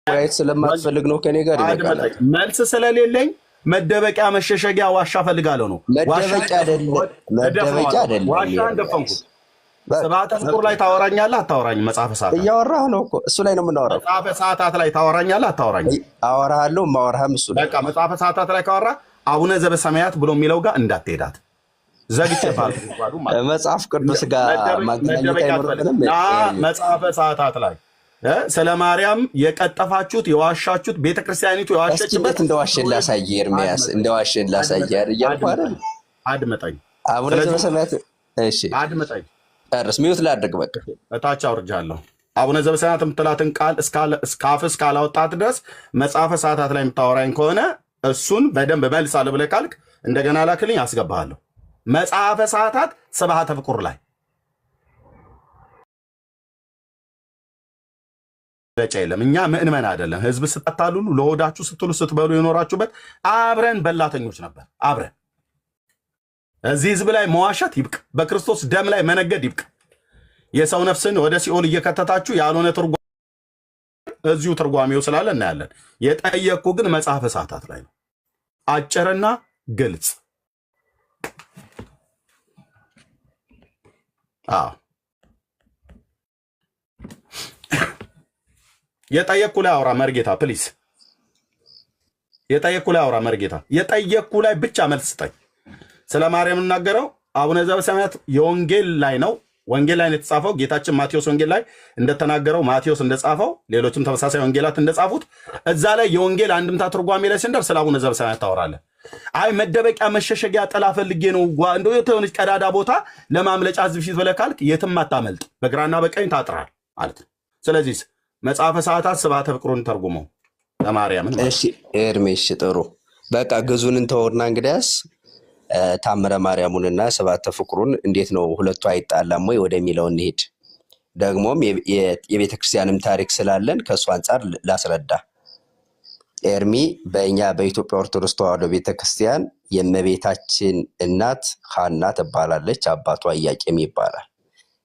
ማየት ስለማትፈልግ ነው ከኔ ጋር ይበቃል። መልስ ስለሌለኝ መደበቂያ መሸሸጊያ ዋሻ ፈልጋለሁ ነው። መደበቂያ አይደለም። ዋሻ እንደፈንኩት ስብሐተ ፍቁር ላይ ታወራኛለህ አታወራኝም? መጽሐፈ ሰዓታት እያወራህ ነው እኮ እሱ ላይ ነው የምናወራው። መጽሐፈ ሰዓታት ላይ ታወራኛለህ አታወራኝም? አወራሃለሁ። ማወራህም እሱ በቃ መጽሐፈ ሰዓታት ላይ ካወራ አቡነ ዘበሰማያት ብሎ የሚለው ጋር እንዳትሄዳት ዘግቼ ባልኩ መጽሐፍ ቅዱስ ጋር ማገናኘት አይኖርብንም። መጽሐፈ ሰዓታት ላይ ስለ ማርያም የቀጠፋችሁት የዋሻችሁት ቤተክርስቲያኒቱ የዋሸችበት እንደዋሸን ላሳየህ ኤርሚያስ፣ እንደዋሸን ላሳየህ እያልኩ አይደል? አድመጠኝ አቡነ ዘበሰማያት። እሺ አድመጠኝ። ጨርስ። ሚውት ላድርግ በቃ። እታች አውርጃለሁ። አቡነ ዘበሰማያት የምትላትን ቃል እስካፍ እስካላወጣት ድረስ መጽሐፈ ሰዓታት ላይ የምታወራኝ ከሆነ እሱን በደንብ መልሳለሁ ብለህ ካልክ እንደገና ላክልኝ፣ አስገባሃለሁ። መጽሐፈ ሰዓታት ስብሐተ ፍቁር ላይ የለም። እኛ ምእመን አይደለም። ህዝብ ስታታሉሉ ለሆዳችሁ ስትሉ ስትበሉ የኖራችሁበት አብረን በላተኞች ነበር። አብረን እዚህ ህዝብ ላይ መዋሸት ይብቅ። በክርስቶስ ደም ላይ መነገድ ይብቅ። የሰው ነፍስን ወደ ሲኦል እየከተታችሁ ያልሆነ ትርጓሜ እዚሁ ትርጓሜው ስላለ እናያለን። የጠየቅኩ ግን መጽሐፈ ሰዓታት ላይ ነው። አጭርና ግልጽ። አዎ የጠየቅኩ ላይ አውራ መርጌታ ፕሊስ። የጠየቅኩ ላይ አውራ መርጌታ። የጠየቅኩ ላይ ብቻ መልስ ስጠኝ። ስለ ማርያም እናገረው አቡነ ዘበሰማያት የወንጌል ላይ ነው። ወንጌል ላይ ነው የተጻፈው። ጌታችን ማቴዎስ ወንጌል ላይ እንደተናገረው ማቴዎስ እንደጻፈው ሌሎችም ተመሳሳይ ወንጌላት እንደጻፉት እዛ ላይ የወንጌል አንድምታ ትርጓሜ ላይ ስንደርስ ስለ አቡነ ዘበሰማያት ታወራለህ። አይ መደበቂያ መሸሸጊያ ጥላ ፈልጌ ነው እንደው የሆነች ቀዳዳ ቦታ ለማምለጫ ህዝብ ፊት ብለህ ካልክ የትም አታመልጥ፣ በግራና በቀኝ ታጥራል ማለት ነው። ስለዚህ መጽሐፈ ሰዓታት ስብሐተ ፍቁርን ተርጉመው ለማርያምን። እሺ ኤርሜሽ ጥሩ በቃ ግዙን እንተውና እንግዲያስ ታምረ ማርያሙንና ስብሐተ ፍቁሩን እንዴት ነው ሁለቱ አይጣላም ወይ ወደሚለው እንሄድ። ደግሞም የቤተክርስቲያንም ታሪክ ስላለን ከእሱ አንጻር ላስረዳ። ኤርሚ በእኛ በኢትዮጵያ ኦርቶዶክስ ተዋሕዶ ቤተክርስቲያን የእመቤታችን እናት ሐና ትባላለች፣ አባቷ ኢያቄም ይባላል።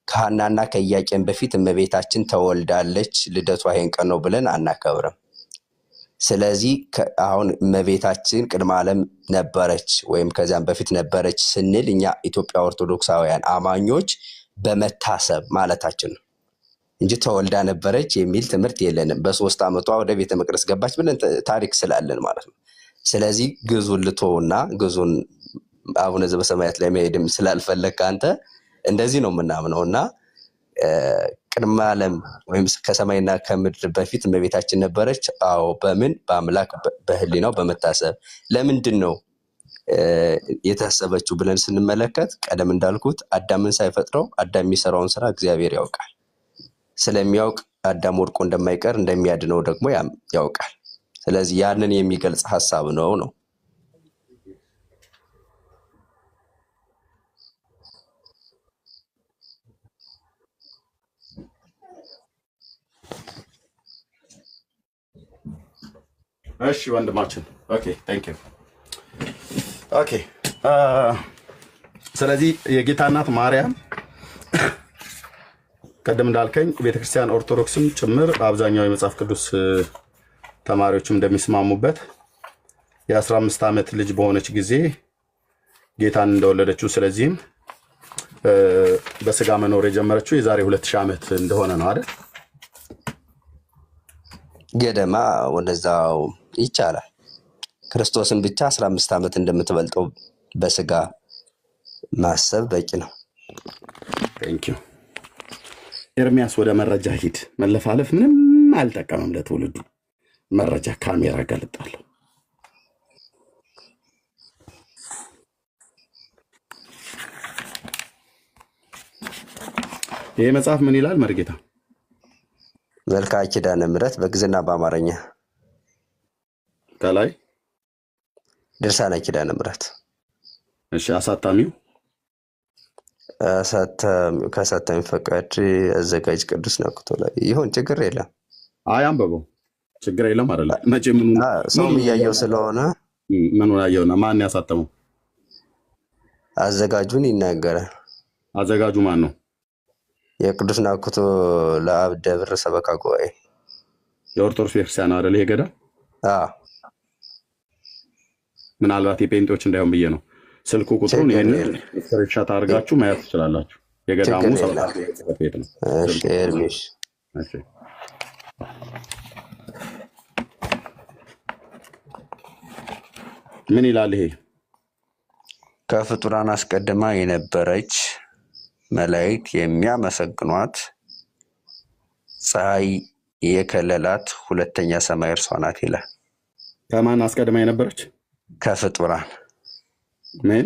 ከሐናና ከኢያቄም በፊት እመቤታችን ተወልዳለች። ልደቷ ይሄን ቀን ነው ብለን አናከብርም። ስለዚህ አሁን እመቤታችን ቅድመ ዓለም ነበረች ወይም ከዚያም በፊት ነበረች ስንል እኛ ኢትዮጵያ ኦርቶዶክሳውያን አማኞች በመታሰብ ማለታችን ነው እንጂ ተወልዳ ነበረች የሚል ትምህርት የለንም። በ3 ዓመቷ ወደ ቤተ መቅደስ ገባች ብለን ታሪክ ስላለን ማለት ነው። ስለዚህ ግዙን ልቶና ግዙን አቡነ ዘበሰማያት ላይ መሄድም ስላልፈለግ አንተ እንደዚህ ነው የምናምነውና ቅድመ ዓለም ወይም ከሰማይና ከምድር በፊት እመቤታችን ነበረች። አዎ በምን በአምላክ በህሊናው በመታሰብ ለምንድን ነው የታሰበችው ብለን ስንመለከት ቀደም እንዳልኩት አዳምን ሳይፈጥረው አዳም የሚሰራውን ስራ እግዚአብሔር ያውቃል። ስለሚያውቅ አዳም ወድቆ እንደማይቀር እንደሚያድነው ደግሞ ያውቃል። ስለዚህ ያንን የሚገልጽ ሐሳብ ነው። እሺ ወንድማችን ኦኬ ታንክ ዩ ኦኬ። ስለዚህ የጌታ እናት ማርያም ቀደም እንዳልከኝ ቤተክርስቲያን ኦርቶዶክስም ጭምር አብዛኛው የመጽሐፍ ቅዱስ ተማሪዎችም እንደሚስማሙበት የ15 ዓመት ልጅ በሆነች ጊዜ ጌታን እንደወለደችው ስለዚህም በስጋ መኖር የጀመረችው የዛሬ 2000 ዓመት እንደሆነ ነው አይደል? ገደማ ወደዛው ይቻላል። ክርስቶስን ብቻ 15 ዓመት እንደምትበልጠው በስጋ ማሰብ በቂ ነው። ቴንክ ዩ ኤርሚያስ። ወደ መረጃ ሂድ። መለፋለፍ ምንም አልጠቀመም ለትውልዱ። መረጃ ካሜራ ገልጣለሁ። ይሄ መጽሐፍ ምን ይላል መርጌታ? መልክዓ ኪዳነ ምሕረት በግዕዝና በአማርኛ ከላይ ድርሳነ ኪዳነ ምሕረት። እሺ አሳታሚው ከአሳታሚ ፈቃድ አዘጋጅ ቅዱስ ነቅቶ ላይ ይሁን ችግር የለም። አይ አንበበው ችግር የለም አይደለ? መቼ ሰውም እያየው ስለሆነ ምኑን ያየውና ማን ያሳተመው? አዘጋጁን ይናገራል። አዘጋጁ ማን ነው? የቅዱስ ናኩቶ ለአብ ደብር ሰበካ ጉባኤ። የኦርቶዶክስ ቤተክርስቲያን አይደል ይሄ ገዳም? አዎ ምናልባት የጴንጤዎች እንዳይሆን ብዬ ነው። ስልኩ ቁጥሩን ችግር ይሄንን የለም ስክሪንሾት አድርጋችሁ ማየት ትችላላችሁ። የገዳሙ ችግር የለም። ሰብሳቢ ጽሕፈት ቤት ነው። እሺ ኤርሚሽ እሺ ምን ይላል ይሄ? ከፍጡራን አስቀድማ የነበረች መላእክት የሚያመሰግኗት ፀሐይ የከለላት ሁለተኛ ሰማይ እርሷ ናት ይላል። ከማን አስቀድማ የነበረች? ከፍጡራን ምን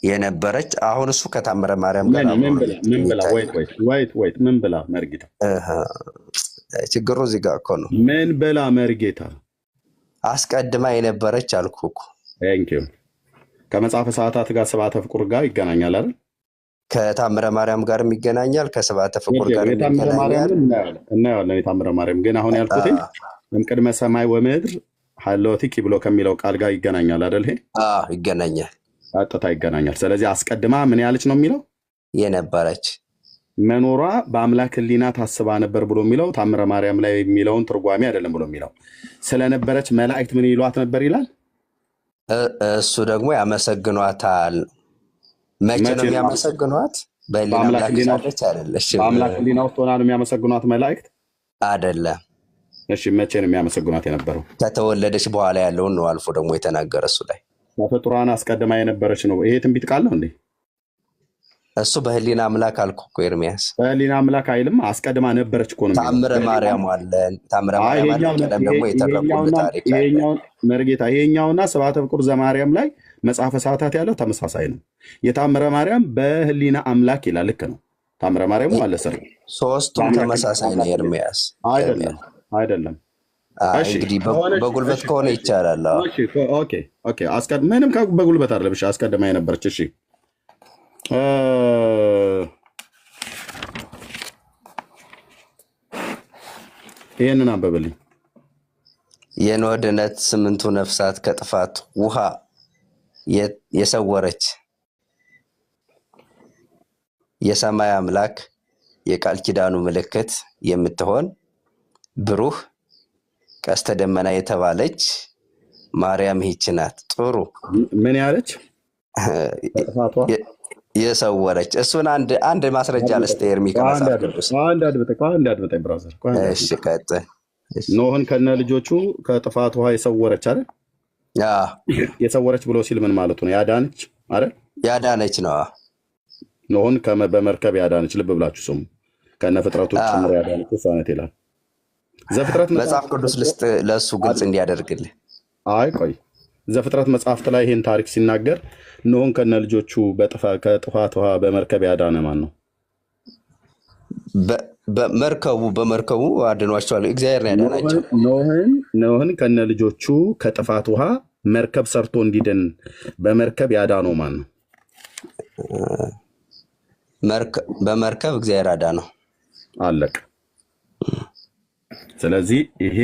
የነበረች አሁን እሱ ከታምረ ማርያም ጋር ምን አብሮ ብላ ምን ብላ ይታያል። ወይት ምን ብላ መርጌታ? ችግሩ እዚህ ጋር እኮ ነው። ምን ብላ መርጌታ? አስቀድማ የነበረች አልኩ እኮ። ቴንኪው። ከመጽሐፈ ሰዓታት ጋር ስብዓተ ፍቁር ጋር ይገናኛል አይደል? ከታምረ ማርያም ጋርም ይገናኛል፣ ከስብዓተ ፍቁር ጋር የታምረ ይገናኛል። ማርያም እናየዋለን። የታምረ ማርያም ግን አሁን ያልኩት እምቅድመ ሰማይ ወምድር ሀለወቲኪ ብሎ ከሚለው ቃል ጋር ይገናኛል አይደል? ይሄ ይገናኛል፣ ቀጥታ ይገናኛል። ስለዚህ አስቀድማ ምን ያለች ነው የሚለው? የነበረች መኖሯ በአምላክ ሕሊና ታስባ ነበር ብሎ የሚለው ታምረ ማርያም ላይ የሚለውን ትርጓሜ አይደለም ብሎ የሚለው ስለነበረች መላእክት ምን ይሏት ነበር ይላል። እሱ ደግሞ ያመሰግኗታል። መቼ ነው የሚያመሰግኗት? በሕሊና አምላክ ሳለች አይደለች። በአምላክ ሕሊና ውስጥ ሆና ነው የሚያመሰግኗት መላእክት አይደለም። እሺ መቼ ነው የሚያመሰግኗት የነበረው? ከተወለደች በኋላ ያለውን ነው አልፎ ደግሞ የተናገረ እሱ ላይ ከፍጡራን አስቀድማ የነበረች ነው። ይሄ ትንቢት ቃል ነው እንዴ? እሱ በሕሊና አምላክ አልኩ እኮ ኤርሚያስ። በሕሊና አምላክ አይልም፣ አስቀድማ ነበረች እኮ ነው። ታምረ ማርያም አለን። ታምረ ማርያም አለን። ቀደም ደግሞ የተረጎመ ታሪክ አለ። መርጌታ ይሄኛውና ስብዓተ ፍቁር ዘማርያም ላይ መጽሐፈ ሰዓታት ያለው ተመሳሳይ ነው። የታምረ ማርያም በሕሊና አምላክ ይላል። ልክ ነው። ታምረ ማርያም አለ ሰር ሶስቱም ተመሳሳይ ነው ኤርሚያስ። አይደለም። እንግዲህ በጉልበት ከሆነ ይቻላል። ኦኬ ምንም በጉልበት አይደለም። እሺ አስቀድማ የነበረች እሺ ይሄንን አንበበልኝ። የኖህ ድነት 8ቱ ነፍሳት ከጥፋት ውሃ የሰወረች የሰማይ አምላክ የቃል ኪዳኑ ምልክት የምትሆን ብሩህ ቀስተ ደመና የተባለች ማርያም ይህች ናት። ጥሩ ምን ያለች የሰወረች። እሱን አንድ ማስረጃ ልስጥ ኤርሚ ከመጽሐፍ ቅዱስ። አንድ አድምጠኝ ብራዘር። እሺ ቀጥል። ኖህን ከነ ልጆቹ ከጥፋት ውሃ የሰወረች አይደል? የሰወረች ብሎ ሲል ምን ማለቱ ነው? ያዳነች አይደል? ያዳነች ነው። ኖህን በመርከብ ያዳነች። ልብ ብላችሁ ስሙ። ከነ ፍጥረቱ ጭምር ያዳነች እሷ ናት ይላል ዘፍጥረት መጽሐፍ ቅዱስ ልስጥ ለእሱ ግልጽ እንዲያደርግልህ። አይ ቆይ ዘፍጥረት መጽሐፍት ላይ ይህን ታሪክ ሲናገር ኖህን ከነ ልጆቹ ከጥፋት ውሃ በመርከብ ያዳነ ማን ነው? በመርከቡ አድኗቸዋል። እግዚአብሔር ነው ያዳናቸው። ኖህን ከነ ልጆቹ ከጥፋት ውሃ መርከብ ሰርቶ እንዲድን በመርከብ ያዳነው ማን ነው? በመርከብ እግዚአብሔር አዳነው። አለቀ። ስለዚህ ይሄ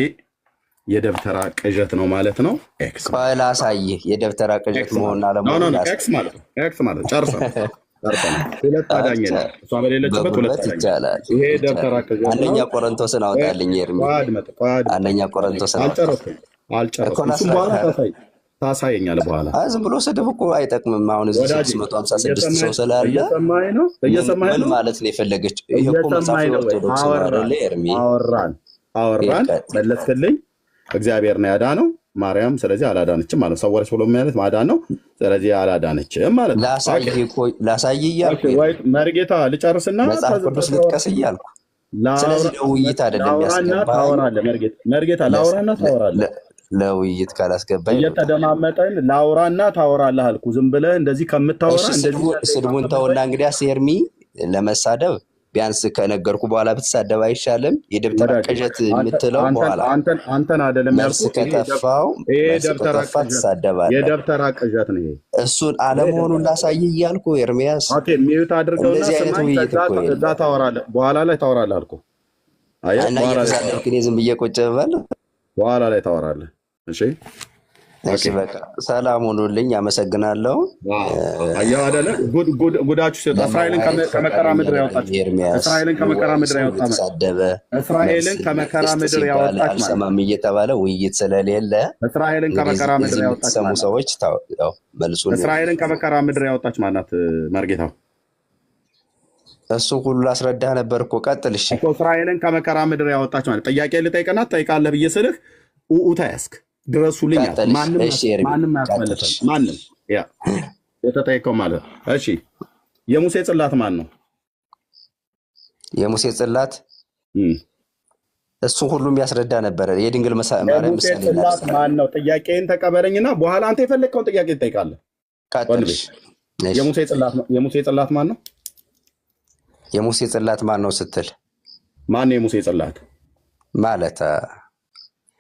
የደብተራ ቅዠት ነው ማለት ነው። ቆይ ላሳይህ የደብተራ ቅዠት መሆን አለመሆኑን። ኤክስ ማለት ጨርሰናል። ሁለት አዳኝ ነው። እሷ በሌለችበት ሁለት ይቻላል። ይሄ ደብተራ ቅዠት ነው። አንደኛ ቆሮንቶስን አውጣልኝ ኤርሚ። አንደኛ ቆሮንቶስን አልጨረስኩም። እሱም በኋላ ታሳየኛለህ በኋላ። ዝም ብሎ ስድብ እኮ አይጠቅምም። አሁን እዚህ 656 ሰው ስላለ ምን ማለት ነው የፈለገችው? ይሄ እኮ መጽሐፍ ኦርቶዶክስ ነው አይደለ ኤርሚ? አወራን መለስክልኝ። እግዚአብሔር ነው ያዳነው ማርያም። ስለዚህ አላዳነችም ማለት ሰወረች ብሎ ማለት ማዳን ነው። ስለዚህ አላዳነችም ማለት ነው። ላሳይ እያልኩ መርጌታ ልጨርስና መጽሐፍ ቅዱስ ልጥቀስ እያልኩ። ስለዚህ ለውይይት አይደለም ያስገባኝ መርጌታ። ላውራና ታወራለህ። ለውይይት ካላስገባኝ እየተደማመጠን ላውራና ታወራለህ አልኩ። ዝም ብለህ እንደዚህ ከምታወራ እንደዚህ ስድቡን ተውና እንግዲያስ ኤርሚ ለመሳደብ ቢያንስ ከነገርኩ በኋላ ብትሳደብ አይሻልም? የደብተራ ቅዠት የምትለው በኋላ አንተን አይደለም ያልኩት። ከጠፋው ከጠፋ ትሳደባለህ። የደብተራ ቅዠት ነው ይሄ። እሱን አለመሆኑን ላሳይህ እያልኩ ኤርሚያስ። ኦኬ ሚዩት አድርገውና እዛ ታወራለህ፣ በኋላ ላይ ታወራለህ አልኩ። እና እየተሳደብክ እኔ ዝም ብዬ ቁጭ ብበል በኋላ ላይ ታወራለህ። እሺ እሺ በቃ ሰላም ሁኑልኝ። አመሰግናለሁ። አየሁ አይደለ? ጉዳችሁ ሲወጣ እስራኤልን ከመከራ ምድር ያወጣችሁ እስራኤልን ከመከራ ምድር ያወጣችሁ እስራኤልን ከመከራ ምድር ያወጣችሁ አልሰማም እየተባለ ውይይት ስለሌለ እስራኤልን ከመከራ ምድር ያወጣችሁ ሰሙ ሰዎች ያው መልሱን እስራኤልን ከመከራ ምድር ያወጣች ማናት? መርጌታው እሱ ሁሉ አስረዳህ ነበር እኮ። ቀጥል። እሺ እኮ እስራኤልን ከመከራ ምድር ያወጣች ማለት ጥያቄ ልጠይቅና ትጠይቃለህ ብዬ ስልህ ኡኡታ ያስክ ድረሱልኝ። ማንም አያስመልሰም። ማንም ያ የተጠየቀው ማለት እሺ። የሙሴ ጽላት ማን ነው? የሙሴ ጽላት እሱ ሁሉም ያስረዳ ነበር። የድንግል ማርያም ምሳሌ ማን ነው? ጥያቄን ተቀበለኝና በኋላ አንተ የፈለግከውን ጥያቄ ትጠይቃለህ። የሙሴ ጽላት ማን ነው? የሙሴ ጽላት ማን ነው ስትል ማን ነው የሙሴ ጽላት ማለት?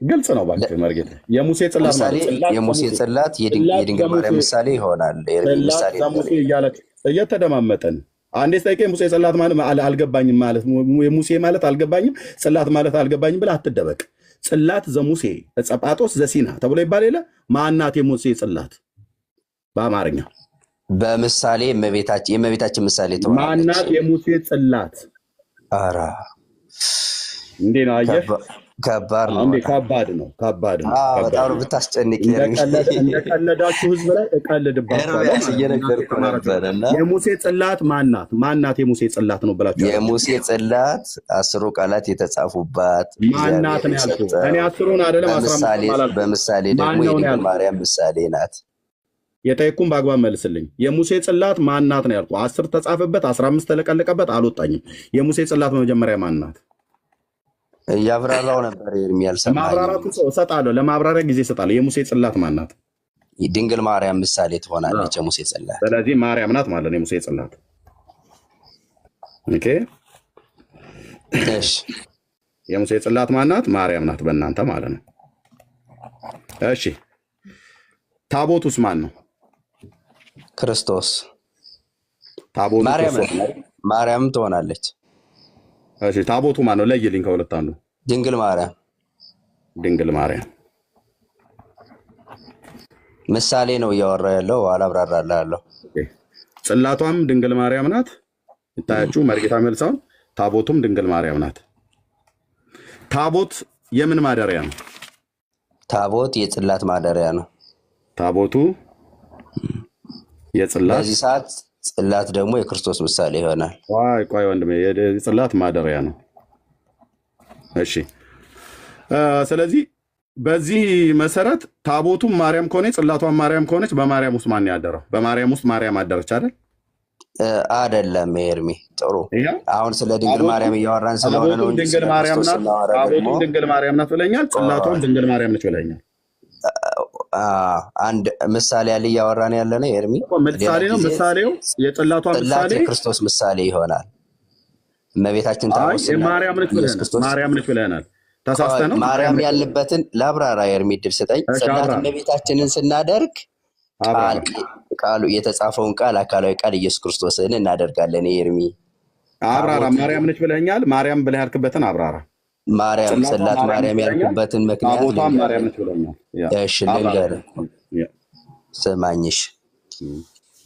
ግልጽ ነው ባክ መርጌታ። የሙሴ ጽላት ማለት የሙሴ ጽላት የድንግል ማርያም ምሳሌ ይሆናል። ምሳሌ ሙሴ እያለች እየተደማመጠን አንዴ ስጠይቀ የሙሴ ጽላት ማለት አልገባኝም ማለት የሙሴ ማለት አልገባኝም፣ ጽላት ማለት አልገባኝም ብለህ አትደበቅ። ጽላት ዘሙሴ ጸጳጦስ ዘሲና ተብሎ ይባል የለ ማናት የሙሴ ጽላት በአማርኛ በምሳሌ የእመቤታችን ምሳሌ ትሆናለች። ማናት የሙሴ ጽላት? ኧረ እንዴ ነው አየህ፣ ከባድ ነው። ከባድ ነው። በጣም ነው ብታስጨንቅ። እንደቀለዳችሁ ህዝብ ላይ እቀልድባችኋለሁ። የሙሴ ጽላት ማናት የሙሴ ጽላት ነው ብላችሁ የሙሴ ጽላት 10 ቃላት የተጻፉባት ማናት ነው ያልኩት እኔ። 10ን አይደለም 15 በምሳሌ ደግሞ የድንግል ማርያም ምሳሌ ናት። የጠየቁን በአግባብ መልስልኝ። የሙሴ ጽላት ማናት ነው ያልኩት። 10 ተጻፈበት 15 ተለቀለቀበት አልወጣኝም። የሙሴ ጽላት መጀመሪያ ማናት? እያብራራው ነበር ኤርሚያስ። ማብራራቱ እሰጣለሁ፣ ለማብራሪያ ጊዜ እሰጣለሁ። የሙሴ ጽላት ማናት? ድንግል ማርያም ምሳሌ ትሆናለች የሙሴ ጽላት። ስለዚህ ማርያም ናት ማለት ነው የሙሴ ጽላት። ኦኬ እሺ፣ የሙሴ ጽላት ማናት? ማርያም ናት በእናንተ ማለት ነው። እሺ፣ ታቦቱስ ማን ነው? ክርስቶስ። ታቦቱ ማርያም ትሆናለች። እሺ፣ ታቦቱ ማን ነው? ለይልኝ ከሁለት አንዱ። ድንግል ማርያም ምሳሌ ነው እያወራ ያለው። አላብራራላለሁ። ጽላቷም ድንግል ማርያም ናት። ይታያችሁ መርጌታ መልሳውን። ታቦቱም ድንግል ማርያም ናት። ታቦት የምን ማደሪያ ነው? ታቦት የጽላት ማደሪያ ነው። ታቦቱ የጽላት በዚህ ሰዓት ጽላት ደግሞ የክርስቶስ ምሳሌ ይሆናል። ቆይ ወንድሜ፣ የጽላት ማደሪያ ነው። እሺ፣ ስለዚህ በዚህ መሰረት ታቦቱም ማርያም ከሆነች ጽላቷም ማርያም ከሆነች በማርያም ውስጥ ማን ያደረው? በማርያም ውስጥ ማርያም አደረች አይደል? አይደለም ኤርሚ፣ ጥሩ። አሁን ስለ ድንግል ማርያም እያወራን ስለሆነ ነው። ድንግል ማርያም ናት። ታቦቱም ድንግል ማርያም ናት ብለኛል። ጽላቷም ድንግል ማርያም ነች ብለኛል። አንድ ምሳሌ ያለ እያወራን ያለ ነው ኤርሚ። ምሳሌ ነው። ምሳሌው የጽላቷ ምሳሌ የክርስቶስ ምሳሌ ይሆናል። እመቤታችን ታቦት ማርያም ነች ብለናል። ተሳስተህ ነው። ማርያም ያለበትን ለአብራራ ኤርሚ ድል ስጠኝ። ጽላት እመቤታችንን ስናደርግ ቃሉ የተጻፈውን ቃል አካላዊ ቃል ኢየሱስ ክርስቶስን እናደርጋለን። ኤርሚ አብራራ። ማርያም ነች ብለኛል። ማርያም ብለህ ያልክበትን አብራራ። ማርያም ጽላት ማርያም ያልኩበትን ምክንያት እሺ ልንገርህ፣ ስማኝሽ።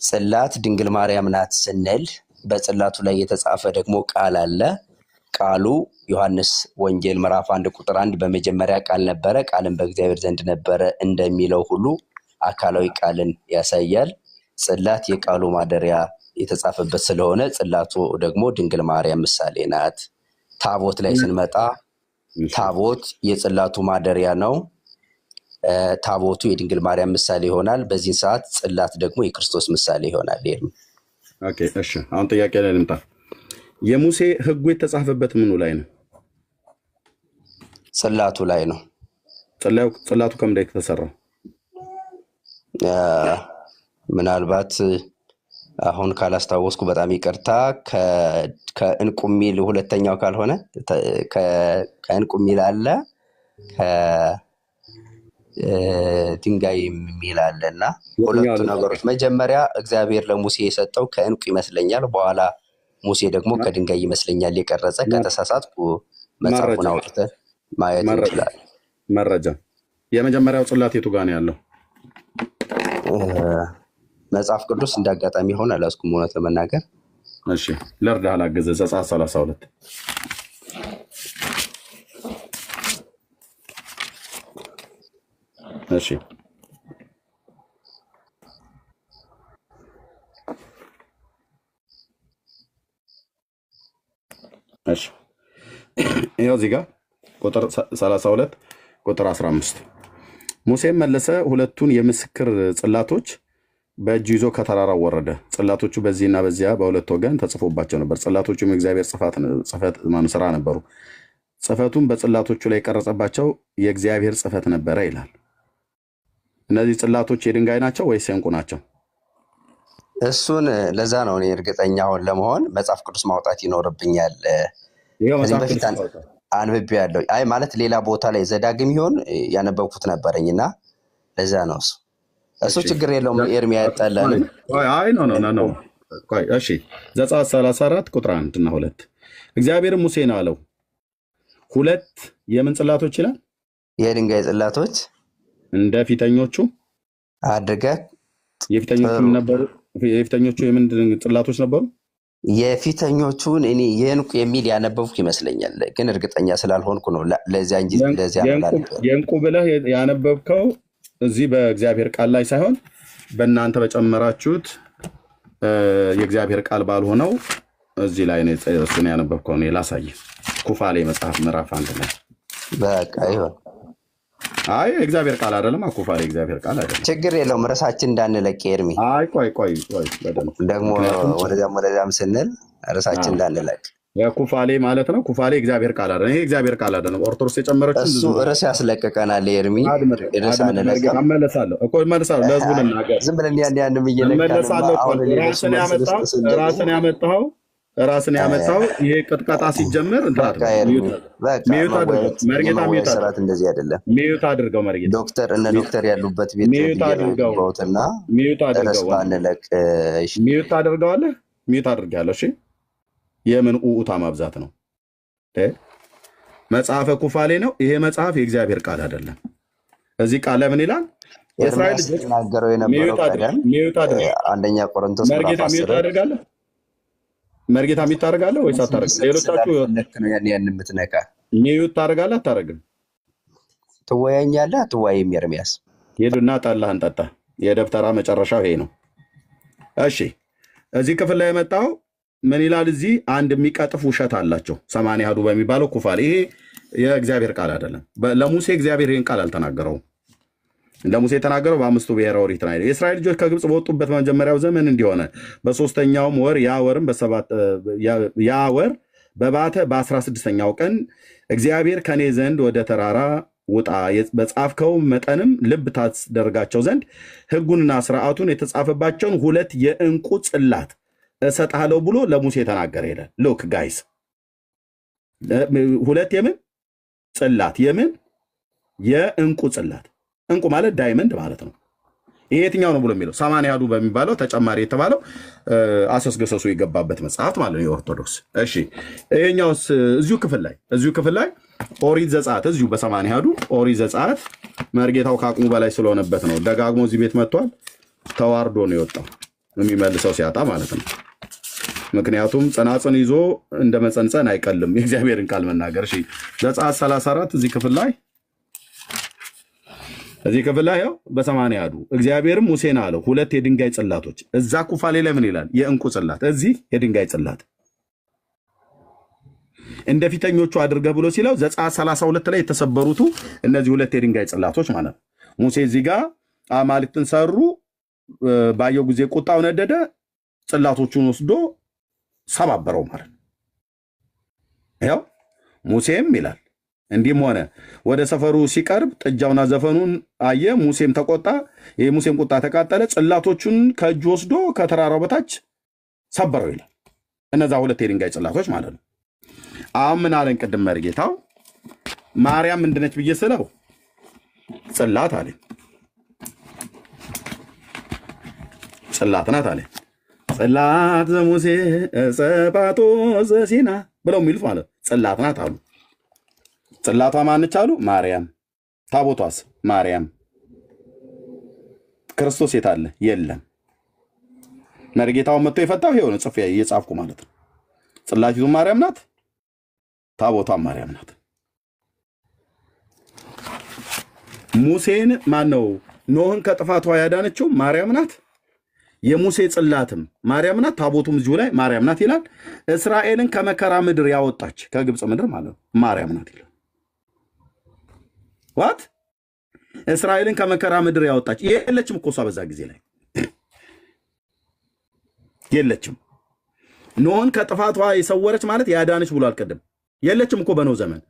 ጽላት ድንግል ማርያም ናት ስንል በጽላቱ ላይ የተጻፈ ደግሞ ቃል አለ። ቃሉ ዮሐንስ ወንጌል ምዕራፍ 1 ቁጥር 1 በመጀመሪያ ቃል ነበረ፣ ቃልም በእግዚአብሔር ዘንድ ነበረ እንደሚለው ሁሉ አካላዊ ቃልን ያሳያል። ጽላት የቃሉ ማደሪያ የተጻፈበት ስለሆነ ጽላቱ ደግሞ ድንግል ማርያም ምሳሌ ናት። ታቦት ላይ ስንመጣ ታቦት የጽላቱ ማደሪያ ነው። ታቦቱ የድንግል ማርያም ምሳሌ ይሆናል። በዚህ ሰዓት ጽላት ደግሞ የክርስቶስ ምሳሌ ይሆናል። ኦኬ እሺ፣ አሁን ጥያቄ ላይ ልምጣ። የሙሴ ሕጉ የተጻፈበት ምኑ ላይ ነው? ጽላቱ ላይ ነው። ጽላቱ ከምንድን ነው የተሰራው? ምናልባት አሁን ካላስታወስኩ በጣም ይቅርታ። ከእንቁ ሚል ሁለተኛው ካልሆነ ከእንቁ ሚል አለ፣ ከድንጋይ ሚል አለና ሁለቱ ነገሮች መጀመሪያ እግዚአብሔር ለሙሴ የሰጠው ከእንቁ ይመስለኛል። በኋላ ሙሴ ደግሞ ከድንጋይ ይመስለኛል የቀረጸ። ከተሳሳትኩ መጽሐፉን አውጥተን ማየት እንችላለን። መረጃ የመጀመሪያው ጽላት የቱ ጋር ነው ያለው? መጽሐፍ ቅዱስ እንዳጋጣሚ ሆነ አላስኩም እውነት ለመናገር። እሺ ለርዳህ ላገዘ ዘጸአት 32 እሺ እሺ ይኸው እዚህ ጋር ቁጥር 32 ቁጥር 15 ሙሴም መለሰ፣ ሁለቱን የምስክር ጽላቶች በእጁ ይዞ ከተራራው ወረደ። ጽላቶቹ በዚህና በዚያ በሁለት ወገን ተጽፎባቸው ነበር። ጽላቶቹም የእግዚአብሔር ጽሕፈት ስራ ነበሩ። ጽሕፈቱም በጽላቶቹ ላይ የቀረጸባቸው የእግዚአብሔር ጽሕፈት ነበረ ይላል። እነዚህ ጽላቶች የድንጋይ ናቸው ወይስ የዕንቁ ናቸው? እሱን ለዛ ነው እኔ እርግጠኛ ለመሆን መጽሐፍ ቅዱስ ማውጣት ይኖርብኛል። ከዚህ በፊት አንብቤ ያለው አይ ማለት ሌላ ቦታ ላይ ዘዳግም ይሆን ያነበብኩት ነበረኝና ለዛ ነው እሱ ችግር የለውም። ኤርሚያ ያጣላልን አይ ኖ ቆይ እሺ ዘጸአት 34 ቁጥር 1 እና 2 እግዚአብሔርም ሙሴን አለው ሁለት የምን ጽላቶች ይላል? የድንጋይ ጽላቶች እንደ ፊተኞቹ አድርገህ የፊተኞቹ የምን ጽላቶች ነበሩ? የፊተኞቹን እኔ የዕንቁ የሚል ያነበብኩ ይመስለኛል፣ ግን እርግጠኛ ስላልሆንኩ ነው። ለዚያ እንጂ ለዚያ የዕንቁ ብለህ ያነበብከው እዚህ በእግዚአብሔር ቃል ላይ ሳይሆን በእናንተ በጨመራችሁት የእግዚአብሔር ቃል ባልሆነው እዚህ ላይ ነው እሱን ያነበብከው። ነው ላሳይ ኩፋሌ መጽሐፍ ምዕራፍ 1 ላይ በቃ ይሁን። አይ እግዚአብሔር ቃል አይደለም። ኩፋሌ እግዚአብሔር ቃል አይደለም። ችግር የለውም። ርዕሳችን እንዳንለቅ ኤርሚ። አይ ቆይ ደግሞ ወደዛም ስንል ርዕሳችን እንዳንለቅ ኩፋሌ ማለት ነው። ኩፋሌ እግዚአብሔር ቃል አይደለም። ይሄ እግዚአብሔር ቃል አይደለም። ኦርቶዶክስ የጨመረችው እሱ ርዕስ ያስለቀቀናል ኤርሚ። ርዕስ አንለቅም። እመለሳለሁ ለህዝቡ ልናገር። ዝም ብለን ያን ራስን ያመጣው ይሄ ቅጥቀጣ ሲጀምር እንደዚህ አይደለም። ሚዩት አድርገው መርጌታ ዶክተር ያሉበት ቤት ሚዩት አድርገውና ሚዩት አድርገዋለህ። ሚዩት አድርጋለሁ። እሺ የምን ኡኡታ ማብዛት ነው? መጽሐፈ ኩፋሌ ነው ይሄ መጽሐፍ፣ የእግዚአብሔር ቃል አይደለም። እዚህ ቃል ለምን ይላል? እስራኤል ተናገረው የነበረው ሚዩት አድርገው አንደኛ ቆሮንቶስ መርጌታ ሚዩት አድርጋለህ። መርጌታ ሚዩት ታደርጋለህ ወይስ አታደርግም? ሌሎቻችሁ ያን የምትነካ ሚዩት ታደርጋለህ አታደርግም? ትወያኛለህ አትወያይም? ኤርሚያስ ሄዱና ጠላህን ጠጣ። የደብተራ መጨረሻው ይሄ ነው። እሺ እዚህ ክፍል ላይ የመጣው ምን ይላል? እዚህ አንድ የሚቀጥፍ ውሸት አላቸው 80 አሐዱ በሚባለው ኩፋሌ። ይሄ የእግዚአብሔር ቃል አይደለም። ለሙሴ እግዚአብሔር ይህን ቃል አልተናገረውም። ለሙሴ የተናገረው በአምስቱ ብሔረ ኦሪት ነው። የእስራኤል ልጆች ከግብፅ በወጡበት መጀመሪያው ዘመን እንዲሆነ በ3ኛውም ወር ያ ወር በባተ በ16ኛው ቀን እግዚአብሔር ከኔ ዘንድ ወደ ተራራ ውጣ፣ በጻፍከው መጠንም ልብ ታስደርጋቸው ዘንድ ሕጉንና ስርዓቱን የተጻፈባቸውን ሁለት የዕንቁ ጽላት እሰጥሃለሁ ብሎ ለሙሴ ተናገረ ይላል። ሉክ ጋይስ ሁለት የምን ጽላት? የምን የዕንቁ ጽላት። ዕንቁ ማለት ዳይመንድ ማለት ነው። ይሄ የትኛው ነው ብሎ የሚለው 80 አሐዱ በሚባለው ተጨማሪ የተባለው አሰስገሰሱ የገባበት መጽሐፍት ማለት ነው የኦርቶዶክስ። እሺ ይሄኛውስ እዚሁ ክፍል ላይ ኦሪት ዘጸአት እዚሁ በ80 አሐዱ ኦሪት ዘጸአት መርጌታው ከአቅሙ በላይ ስለሆነበት ነው ደጋግሞ እዚህ ቤት መጥቷል። ተዋርዶ ነው የወጣው የሚመልሰው ሲያጣ ማለት ነው። ምክንያቱም ጽናጽን ይዞ እንደ መጸንጸን አይቀልም የእግዚአብሔርን ቃል መናገር። እሺ ዘጸአት 34 እዚህ ክፍል ላይ ያው በ80 አሐዱ እግዚአብሔርም ሙሴን አለው ሁለት የድንጋይ ጽላቶች። እዛ ኩፋሌ ላይ ምን ይላል? የዕንቁ ጽላት፣ እዚህ የድንጋይ ጽላት እንደ ፊተኞቹ አድርገህ ብሎ ሲለው ዘጸአት 32 ላይ የተሰበሩቱ እነዚህ ሁለት የድንጋይ ጽላቶች ማለት ነው። ሙሴ እዚህ ጋር አማልክትን ሰሩ፣ ባየው ጊዜ ቁጣው ነደደ፣ ጽላቶቹን ወስዶ ሰባበረው ማለት ነው። ያው ሙሴም ይላል እንዲህም ሆነ ወደ ሰፈሩ ሲቀርብ ጥጃውና ዘፈኑን አየ፣ ሙሴም ተቆጣ፣ የሙሴም ቁጣ ተቃጠለ፣ ጽላቶቹን ከእጁ ወስዶ ከተራራው በታች ሰበረው ይላል። እነዛ ሁለት የድንጋይ ጽላቶች ማለት ነው። አሁን ምን አለን ቅድም መርጌታው? ማርያም ምንድነች ብዬ ስለው ጽላት አለኝ። ጽላት ናት አለኝ። ጽላት ዘሙሴ ጸባጦ ዘሲና ብለው የሚሉት ማለት ጽላት ናት አሉ። ጽላቷ ማነች አሉ? ማርያም። ታቦቷስ? ማርያም። ክርስቶስ የት አለ? የለም። መርጌታውን መጥቶ የፈታው ይሄው ነው። ጽፌ እየጻፍኩ ማለት ነው። ጽላቲቱ ማርያም ናት፣ ታቦቷም ማርያም ናት። ሙሴን ማን ነው ኖህን ከጥፋቷ ያዳነችው? ማርያም ናት። የሙሴ ጽላትም ማርያም ናት፣ ታቦቱም እዚሁ ላይ ማርያም ናት ይላል። እስራኤልን ከመከራ ምድር ያወጣች ከግብፅ ምድር ማለት ነው ማርያም ናት ይላል። ዋት እስራኤልን ከመከራ ምድር ያወጣች የለችም እኮ እሷ በዛ ጊዜ ላይ የለችም። ኖህን ከጥፋቷ የሰወረች ማለት ያዳነች ብሎ አልቀደም። የለችም እኮ በኖህ ዘመን።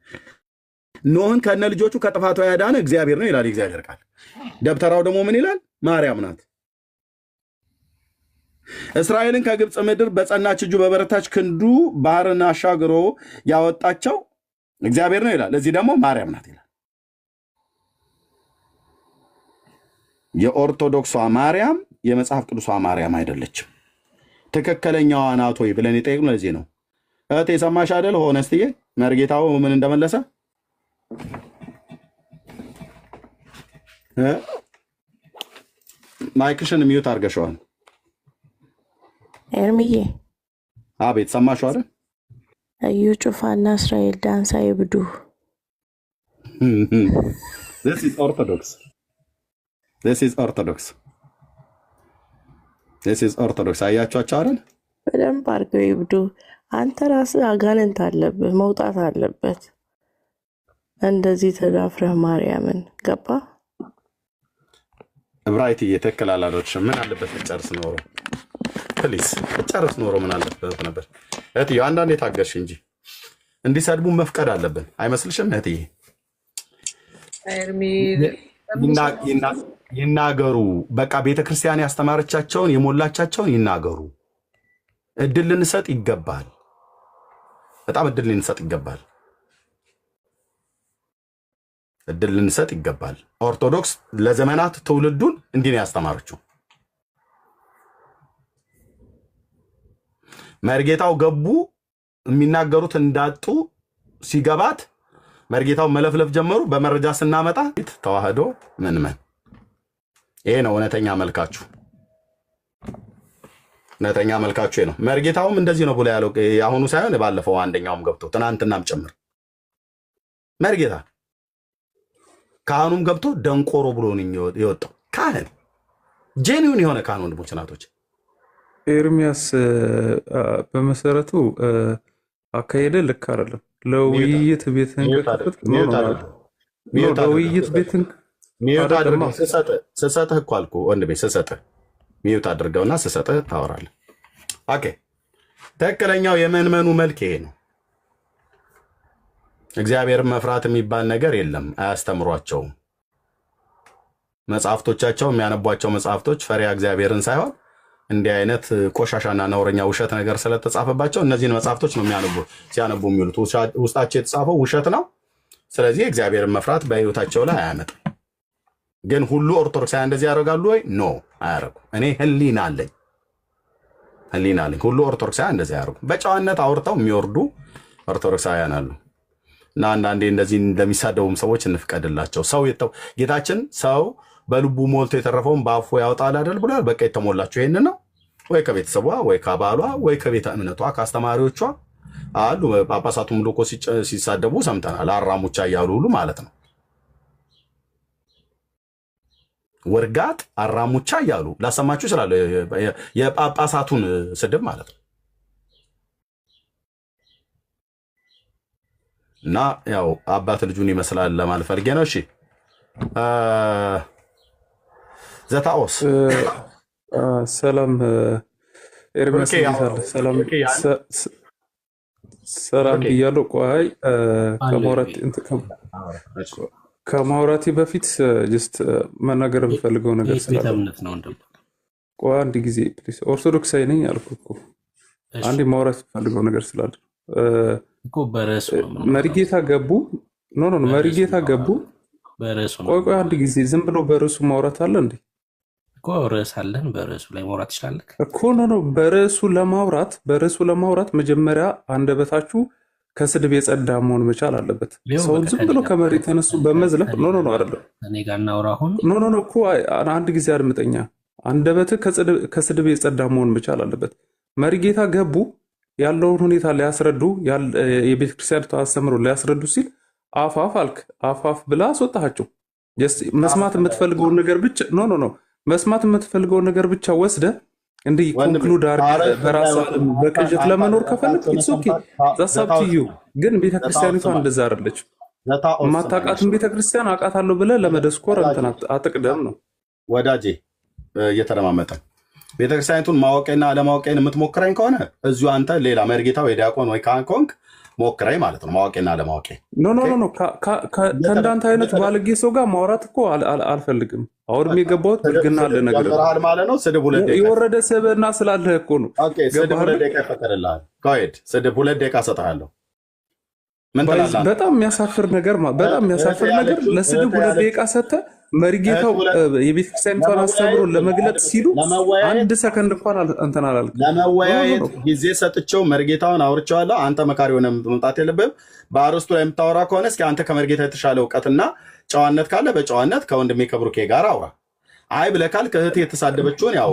ኖህን ከነ ልጆቹ ከጥፋቷ ያዳነ እግዚአብሔር ነው ይላል የእግዚአብሔር ቃል። ደብተራው ደግሞ ምን ይላል? ማርያም ናት። እስራኤልን ከግብፅ ምድር በጸናች እጁ በበረታች ክንዱ ባህርን አሻግሮ ያወጣቸው እግዚአብሔር ነው ይላል። እዚህ ደግሞ ማርያም ናት ይላል። የኦርቶዶክሷ ማርያም የመጽሐፍ ቅዱሷ ማርያም አይደለችም። ትክክለኛዋ ናት ወይ ብለን የጠየቅነው ለዚህ ነው። እህት የሰማሽ አይደል? ሆነስትዬ መርጌታው ምን እንደመለሰ ማይክሽን ሚዩት አድርገሽዋል። ኤርሚዬ አቤት፣ ሰማሽው አይደል? እዩ ጩፋና እስራኤል ዳንሳ ይብዱ። This is Orthodox. This is Orthodox. This is Orthodox. አያችኋቸው አይደል? በደንብ አድርገው ይብዱ። አንተ ራስህ አጋንንት አለብህ፣ መውጣት አለበት። እንደዚህ ተዳፍረህ ማርያምን ገባ እብራይት እየተከለ አላዶችም። ምን አለበት ጨርስ ኖሮ ፕሊስ ጨርስ ኖሮ ምን አለበት ነበር። እህትዬ አንዳንዴ ታገሽ እንጂ እንዲሰድቡ መፍቀድ አለብን አይመስልሽም? እህትዬ ይናገሩ። በቃ ቤተክርስቲያን ያስተማረቻቸውን የሞላቻቸውን ይናገሩ። እድል ልንሰጥ ይገባል። በጣም እድል ልንሰጥ ይገባል። እድል ልንሰጥ ይገባል። ኦርቶዶክስ ለዘመናት ትውልዱን እንዲህ ነው ያስተማረችው። መርጌታው ገቡ የሚናገሩት እንዳጡ ሲገባት መርጌታው መለፍለፍ ጀመሩ። በመረጃ ስናመጣ ተዋህዶ ምን ይሄ ነው እውነተኛ መልካችሁ። እውነተኛ መልካችሁ ነው። መርጌታውም እንደዚህ ነው ብሎ ያለው አሁኑ ሳይሆን ባለፈው አንደኛውም ገብቶ ትናንትናም ጭምር መርጌታ ካህኑም ገብቶ ደንቆሮ ብሎ ነው የወጣው። ካህን ጄኒውን የሆነ ካህን ወንድሞች ናቶች። ኤርሚያስ በመሰረቱ አካሄደ ልክ አይደለም። ለውይይት ቤትን ከፈት ለውይይት ቤትን ሚዩት አድርገው ስሰጥህ እኮ አልኩህ ወንድሜ፣ ስሰጥህ ሚዩት አድርገውና ስሰጥህ ታወራለህ። ኦኬ ትክክለኛው የመንመኑ መልክ ይሄ ነው። እግዚአብሔርን መፍራት የሚባል ነገር የለም፣ አያስተምሯቸውም። መጽሐፍቶቻቸው የሚያነቧቸው መጽሐፍቶች ፈሪያ እግዚአብሔርን ሳይሆን እንዲህ አይነት ቆሻሻና ነውረኛ ውሸት ነገር ስለተጻፈባቸው እነዚህን መጽሐፍቶች ነው ሲያነቡ የሚውሉት። ውስጣቸው የተጻፈው ውሸት ነው። ስለዚህ እግዚአብሔርን መፍራት በህይወታቸው ላይ አያመጣም። ግን ሁሉ ኦርቶዶክሳውያን እንደዚህ ያደርጋሉ ወይ? ኖ አያደርጉ። እኔ ህሊና አለኝ። ሁሉ ኦርቶዶክሳውያን እንደዚህ ያደርጉ። በጨዋነት አውርተው የሚወርዱ ኦርቶዶክሳውያን አሉ። እና አንዳንዴ እንደዚህ እንደሚሳደቡም ሰዎች እንፍቀድላቸው። ጌታችን ሰው በልቡ ሞልቶ የተረፈውን በአፉ ያወጣል አይደል ብሏል። በቃ የተሞላቸው ይሄን ነው። ወይ ከቤተሰቧ ወይ ከባሏ ወይ ከቤተ እምነቷ ከአስተማሪዎቿ አሉ። ጳጳሳቱም ልኮ ሲሳደቡ ሰምተናል። አራሙቻ እያሉ ሁሉ ማለት ነው። ወርጋጥ አራሙቻ እያሉ ላሰማችሁ ይችላል። የጳጳሳቱን ስድብ ማለት ነው። እና ያው አባት ልጁን ይመስላል ለማለት ፈልጌ ነው። እሺ ዘታኦስ ሰላም ኤርሚያስ ይላል። ሰላም ብያለሁ። ቆይ ከማውራቴ በፊት ጀስት መናገር የምፈልገው ነገር ስላለ ቆይ አንድ ጊዜ ፕሊዝ። ኦርቶዶክሳዊ ነኝ አልኩህ እኮ። አንዴ ማውራት የምፈልገው ነገር ስላለ መሪጌታ ገቡ። መሪጌታ ገቡ። ቆይ አንድ ጊዜ ዝም ብሎ በርዕሱ ማውራት አለ እንዴ? ርዕስ አለን። በርዕሱ ላይ ማውራት ይችላል እኮ። በርዕሱ ለማውራት መጀመሪያ አንደበታችሁ ከስድብ የጸዳ መሆን መቻል አለበት። ሌው ሰውን በቃ ዝም ከኔ ብሎ ጋር ከመሬት ተነሱ በመዝለፍ ኖ ኖ ኖ አይደለም። ከኔ ጋር እናውራ አሁን። ኖ እኮ አንድ ጊዜ አድምጠኛ። አንደበትህ ከስድብ የጸዳ መሆን መቻል አለበት። መሪጌታ ገቡ ያለውን ሁኔታ ሊያስረዱ የቤተ ክርስቲያን አስተምሮ ሊያስረዱ ሲል አፋፍ አልክ። አፋፍ ብላ አስወጣሃቸው። መስማት የምትፈልገውን ነገር ብቻ ኖ መስማት የምትፈልገውን ነገር ብቻ ወስደ እንዲህ ኮንክሉድ አድርገህ በራስ ዓለም በቅዠት ለመኖር ከፈለግ ኢትስ ኦኬ ዛትስ አፕ ቱ ዩ። ግን ቤተክርስቲያኒቷ እንደዛ አይደለች። የማታውቃትን ቤተክርስቲያን አውቃታለሁ ብለህ ለመደስኮር እንትን አትቅደም ነው ወዳጄ። እየተረማመጠ ቤተክርስቲያኒቱን ማወቄና አለማወቄን የምትሞክረኝ ከሆነ እዚሁ አንተ ሌላ መርጌታ ወይ ዲያቆን ወይ ካህን ከሆንክ ሞክረኝ ማለት ነው። ማወቄና አለማወቄ ኖ ከእንዳንተ አይነት ባለጌ ሰው ጋር ማውራት እኮ አልፈልግም። አሁንም የገባሁት ብልግና አለ ነገር ማለት ነው። ስድብ 2 ደቂቃ የወረደ ስብዕና ስላለህ እኮ ነው። ስድብ 2 ደቂቃ ይፈቀድልሃል። ከሄድ ስድብ 2 ደቂቃ እሰጥሃለሁ። ምን ትላለህ? በጣም የሚያሳፍር ነገር ለስድብ 2 ደቂቃ ሰጥተህ መሪጌታው የቤተክርስቲያኒቷን አስተምሮ ለመግለጥ ሲሉ 1 ሰከንድ እንኳን እንትን አላልክም። ለመወያየት ጊዜ ሰጥቼው መሪጌታውን አውርቼዋለሁ። አንተ መካሪ ሆነ መምጣት የለብህም። በአርስቱ ላይ የምታወራ ከሆነ እስኪ አንተ ከመሪጌታ የተሻለ እውቀትና ጨዋነት ካለ በጨዋነት ከወንድሜ ከብሩኬ ጋር አውራ። አይ ብለህ ካልክ እህቴ የተሳደበችውን ያው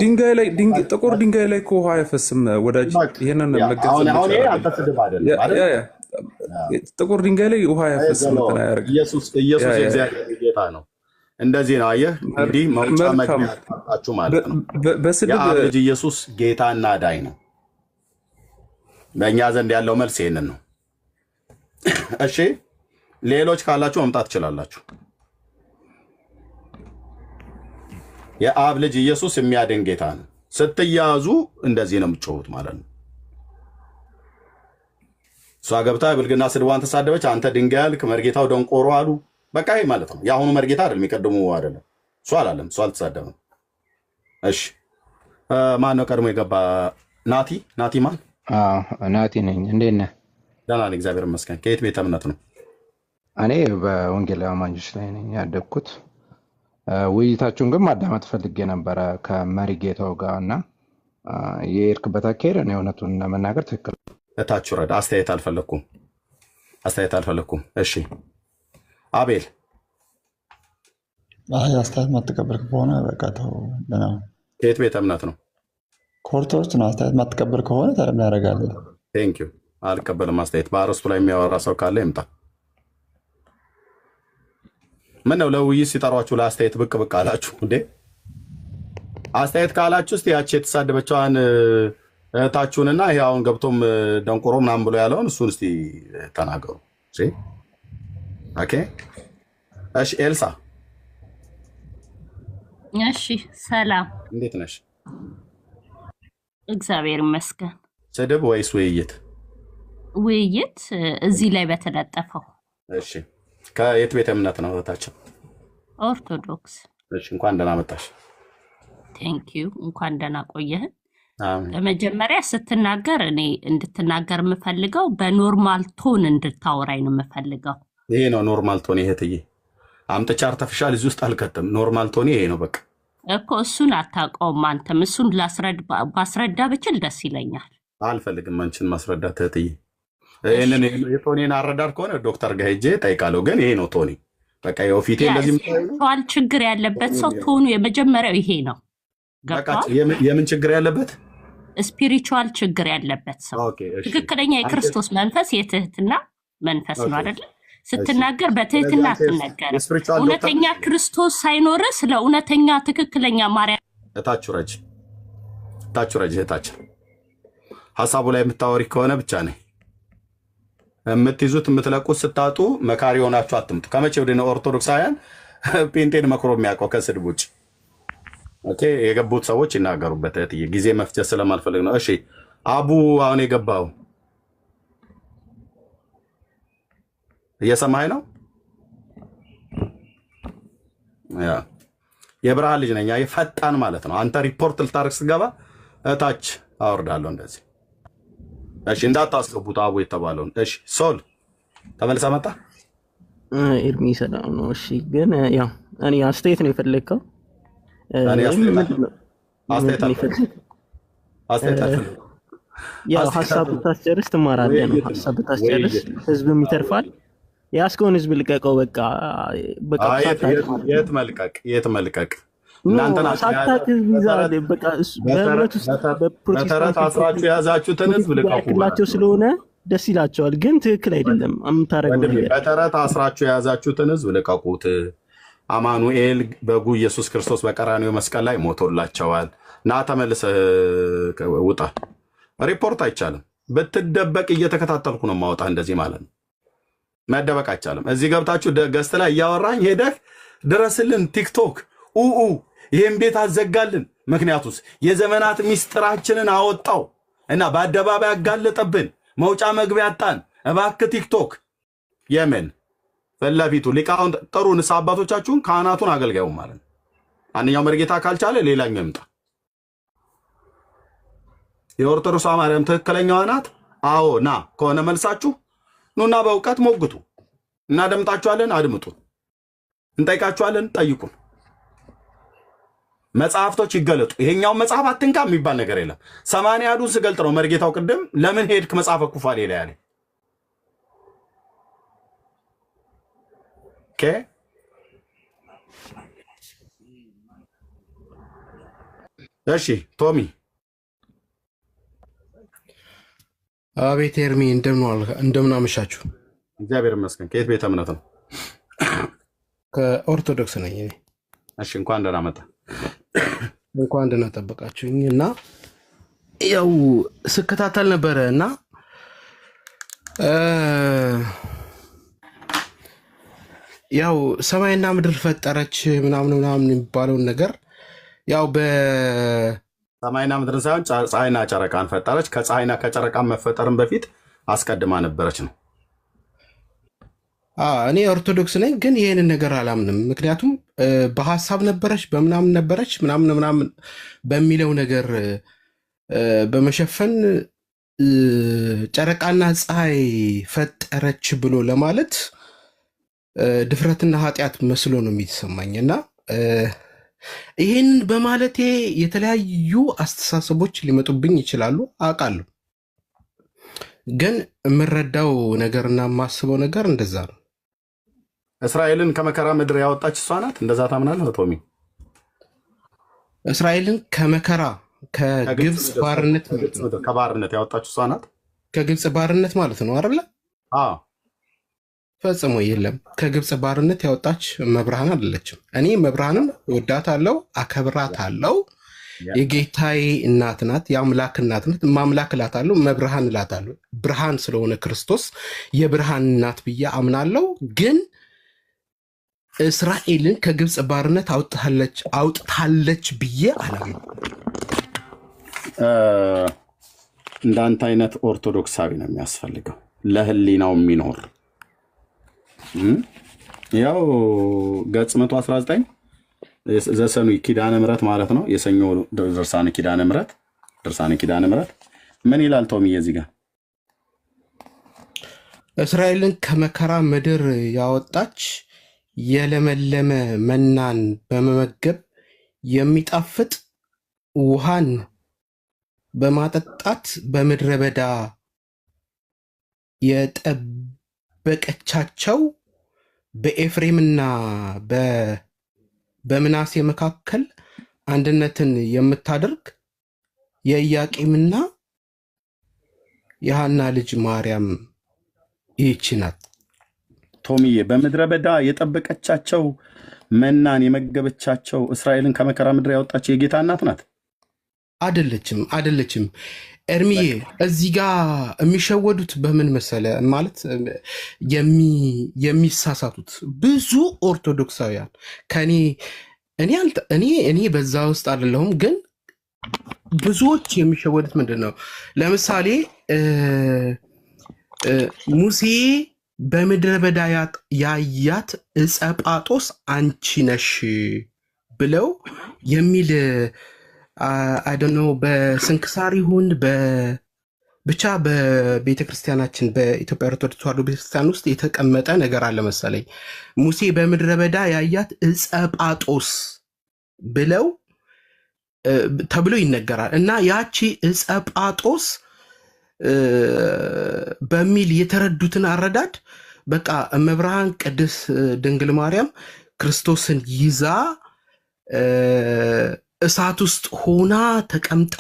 ጥቁር ድንጋይ ላይ ውሃ አይፈስም ወዳጅ። ይሄንን መገንዘብ አሁን ይሄ አንተ ስድብ አይደለም። ጥቁር ድንጋይ ላይ ውሃ አይፈስም። ኢየሱስ የእግዚአብሔር ጌታ ነው። እንደዚህ ነው። አየህ እንዲህ መውጫ መግቢያችሁ ማለት ነው። የአብ ልጅ ኢየሱስ ጌታና ዳኝ ነው። በእኛ ዘንድ ያለው መልስ ይህንን ነው። እሺ ሌሎች ካላችሁ መምጣት ትችላላችሁ። የአብ ልጅ ኢየሱስ የሚያድን ጌታ ነው። ስትያዙ እንደዚህ ነው የምትጮሁት ማለት ነው። እሷ ገብታ ብልግና ስድቧን ተሳደበች። አንተ ድንጋይ ያልክ መርጌታው ደንቆሮ አሉ። በቃ ይሄ ማለት ነው። የአሁኑ መርጌታ አይደለም፣ የሚቀድሙ አይደለም። እሱ አላለም፣ እሱ አልተሳደበም። እሺ ማን ነው ቀድሞ የገባ? ናቲ ማን? ናቲ ነኝ። እንዴት ነህ? ደህና ነኝ እግዚአብሔር ይመስገን። ከየት ቤተ እምነት ነው? እኔ በወንጌላዊ አማኞች ላይ ነኝ ያደግኩት። ውይይታችሁን ግን ማዳመጥ ፈልጌ ነበረ ከመሪጌታው ጋር እና የሄድክበት አካሄድ እኔ እውነቱን ለመናገር ትክክል እታች ረዳ አስተያየት አልፈለኩም። እሺ አቤል አስተያየት ማትቀበል ከሆነ በቃ ተው። ከየት ቤተ እምነት ነው? ከኦርቶዶክስ ነው። አስተያየት ማትቀበል ከሆነ ታዲያ ምን ያደርጋል? ቴንክ ዩ። አልቀበልም አስተያየት። በአርስቱ ላይ የሚያወራ ሰው ካለ ይምጣ። ምን ነው ለውይይት ሲጠሯችሁ ለአስተያየት ብቅ አላችሁ እንዴ? አስተያየት ካላችሁ እስቲ ያቺ የተሳደበችዋን እህታችሁንና ይሄ አሁን ገብቶም ደንቆሮ ምናምን ብሎ ያለውን እሱን እስቲ ተናገሩ። ኦኬ እሺ ኤልሳ እሺ ሰላም፣ እንዴት ነሽ? እግዚአብሔር ይመስገን። ስድብ ወይስ ውይይት? ውይይት እዚህ ላይ በተለጠፈው። እሺ ከየት ቤተ እምነት ነው እህታችን? ኦርቶዶክስ። እሺ እንኳን ደህና መጣሽ። ቴንክ ዩ። እንኳን ደህና ቆየህን። በመጀመሪያ ስትናገር እኔ እንድትናገር የምፈልገው በኖርማል ቶን እንድታወራኝ ነው የምፈልገው። ይሄ ነው ኖርማል ቶን። እህትዬ አምጥቼ አርተፊሻል እዚህ ውስጥ አልከተም። ኖርማል ቶን ይሄ ነው በቃ እኮ። እሱን አታውቀውም አንተም። እሱን ባስረዳ ብችል ደስ ይለኛል። አልፈልግም አንቺን ማስረዳት እህትዬ። ይህንን የቶኔን አረዳድ ከሆነ ዶክተር ጋር ሄጄ ጠይቃለሁ። ግን ይሄ ነው ቶኔ በቃ። የኦፊቴ እንደዚህ ስፒሪቹዋል ችግር ያለበት ሰው ቶኑ የመጀመሪያው ይሄ ነው። የምን ችግር ያለበት? ስፒሪቹዋል ችግር ያለበት ሰው ትክክለኛ የክርስቶስ መንፈስ የትህትና መንፈስ ነው አይደለ? ስትናገር በትህትና ትናገር። እውነተኛ ክርስቶስ ሳይኖር ስለ እውነተኛ ትክክለኛ ማርያም እታችሁ ረጅ እህታችን ሀሳቡ ላይ የምታወሪ ከሆነ ብቻ ነኝ የምትይዙት የምትለቁት ስታጡ መካሪ ሆናችሁ አትምጡ። ከመቼ ወደ ኦርቶዶክሳውያን ጴንጤን መክሮ የሚያውቀው ከስድብ ውጭ? ኦኬ የገቡት ሰዎች ይናገሩበት። እህትዬ ጊዜ መፍጀት ስለማልፈልግ ነው። እሺ አቡ አሁን የገባው እየሰማኸኝ ነው? የብርሃን ልጅ ነኝ። ፈጣን ማለት ነው። አንተ ሪፖርት ልታደርግ ስትገባ እታች አወርዳለሁ እንደዚህ። እሺ እንዳታስገቡት አቡ የተባለውን። እሺ ሶል ተመልሳ መጣ። ኤርሚ ሰላም ነው። እሺ ግን ያው እኔ አስተያየት ነው የፈለግከው። ያው ሀሳብ ብታስጨርስ ትማራለህ ነው። ሀሳብ ብታስጨርስ ህዝብም ይተርፋል። ያስከውን ህዝብ ልቀቀው። በቃ የት መልቀቅ እናንተና በተረት አስራችሁ የያዛችሁትን ህዝብ ልቀቁላቸው ስለሆነ ደስ ይላቸዋል፣ ግን ትክክል አይደለም የምታደርገው ነገር። በተረት አስራችሁ የያዛችሁትን ህዝብ ልቀቁት። አማኑኤል በጉ ኢየሱስ ክርስቶስ በቀራንዮ መስቀል ላይ ሞቶላቸዋል። ና ተመልሰህ ውጣ። ሪፖርት አይቻልም። ብትደበቅ እየተከታተልኩ ነው ማውጣ። እንደዚህ ማለት ነው። መደበቅ አይቻልም። እዚህ ገብታችሁ ገስት ላይ እያወራኝ ሄደህ ድረስልን ቲክቶክ ይህም ቤት አዘጋልን። ምክንያቱስ የዘመናት ሚስጥራችንን አወጣው እና በአደባባይ አጋለጠብን። መውጫ መግቢያ አጣን። እባክህ ቲክቶክ የምን ፈላፊቱ ሊቃውንት ጥሩ ንስሐ አባቶቻችሁን ካህናቱን አገልጋዩ ማለት ነው። አንደኛው መርጌታ ካልቻለ ሌላኛው ይምጣ። የኦርቶዶክስ ማርያም ትክክለኛዋ ናት? አዎ ና ከሆነ መልሳችሁ ኑና በእውቀት ሞግቱ። እናደምጣችኋለን፣ አድምጡ። እንጠይቃችኋለን፣ ጠይቁን። መጽሐፍቶች ይገለጡ። ይሄኛው መጽሐፍ አትንካ የሚባል ነገር የለም። 80 አዱን ስገልጥ ነው መርጌታው ቅድም ለምን ሄድክ መጽሐፈ ኩፋሌ ላይ ያለ። ኦኬ እሺ ቶሚ። አቤት ኤርሚ፣ እንደምን አመሻችሁ? እግዚአብሔር ይመስገን። ከየት ቤተ እምነት ነው? ከኦርቶዶክስ ነኝ እኔ። እሺ እንኳን ደህና መጣ። እንኳን ደህና ጠበቃችሁኝ። እና ያው ስከታተል ነበረ እና ያው ሰማይና ምድር ፈጠረች ምናምን የሚባለውን ነገር ያው ሰማይና ምድር ሳይሆን ፀሐይና ጨረቃን ፈጠረች። ከፀሐይና ከጨረቃ መፈጠርን በፊት አስቀድማ ነበረች ነው። እኔ ኦርቶዶክስ ነኝ፣ ግን ይህንን ነገር አላምንም። ምክንያቱም በሀሳብ ነበረች በምናምን ነበረች ምናምን በሚለው ነገር በመሸፈን ጨረቃና ፀሐይ ፈጠረች ብሎ ለማለት ድፍረትና ኃጢአት መስሎ ነው የሚሰማኝ እና ይህን በማለቴ የተለያዩ አስተሳሰቦች ሊመጡብኝ ይችላሉ አውቃለሁ። ግን የምረዳው ነገርና የማስበው ነገር እንደዛ ነው። እስራኤልን ከመከራ ምድር ያወጣች እሷ ናት። እንደዛ ታምናለህ ቶሚ? እስራኤልን ከመከራ ከግብፅ ባርነት ከባርነት ያወጣች እሷ ናት። ከግብፅ ባርነት ማለት ነው አይደለ? ፈጽሞ የለም። ከግብፅ ባርነት ያወጣች መብርሃን አይደለችም። እኔ መብርሃንን ወዳታለሁ፣ አከብራታለሁ። የጌታዬ እናት ናት፣ የአምላክ እናት ናት። ማምላክ እላታለሁ፣ መብርሃን እላታለሁ። ብርሃን ስለሆነ ክርስቶስ የብርሃን እናት ብዬ አምናለሁ። ግን እስራኤልን ከግብፅ ባርነት አውጥታለች ብዬ አላምንም። እንዳንተ አይነት ኦርቶዶክሳዊ ነው የሚያስፈልገው፣ ለህሊናው የሚኖር ያው ገጽ 119 ዘሰኑ ኪዳነ ምሕረት ማለት ነው። የሰኞ ድርሳነ ኪዳነ ምሕረት ምን ይላል ቶሚ? እዚህ ጋር እስራኤልን ከመከራ ምድር ያወጣች የለመለመ መናን በመመገብ የሚጣፍጥ ውሃን በማጠጣት በምድረ በዳ የጠበቀቻቸው በኤፍሬምና በምናሴ መካከል አንድነትን የምታደርግ የኢያቄምና የሐና ልጅ ማርያም ይህች ናት። ቶሚዬ በምድረ በዳ የጠበቀቻቸው መናን የመገበቻቸው እስራኤልን ከመከራ ምድር ያወጣቸው የጌታ እናት ናት። አይደለችም። ኤርሚዬ እዚህ ጋር የሚሸወዱት በምን መሰለ ማለት የሚሳሳቱት ብዙ ኦርቶዶክሳውያን እኔ በዛ ውስጥ አይደለሁም፣ ግን ብዙዎች የሚሸወዱት ምንድን ነው? ለምሳሌ ሙሴ በምድረ በዳ ያያት ዕፀ ጳጦስ አንቺ ነሽ ብለው የሚል አይደኖ በስንክሳር ይሁን ብቻ በቤተክርስቲያናችን በኢትዮጵያ ኦርቶዶክስ ተዋሕዶ ቤተክርስቲያን ውስጥ የተቀመጠ ነገር አለ መሰለኝ። ሙሴ በምድረ በዳ ያያት ዕፀ ጳጦስ ብለው ተብሎ ይነገራል። እና ያቺ ዕፀ ጳጦስ በሚል የተረዱትን አረዳድ በቃ እመብርሃን ቅድስት ድንግል ማርያም ክርስቶስን ይዛ እሳት ውስጥ ሆና ተቀምጣ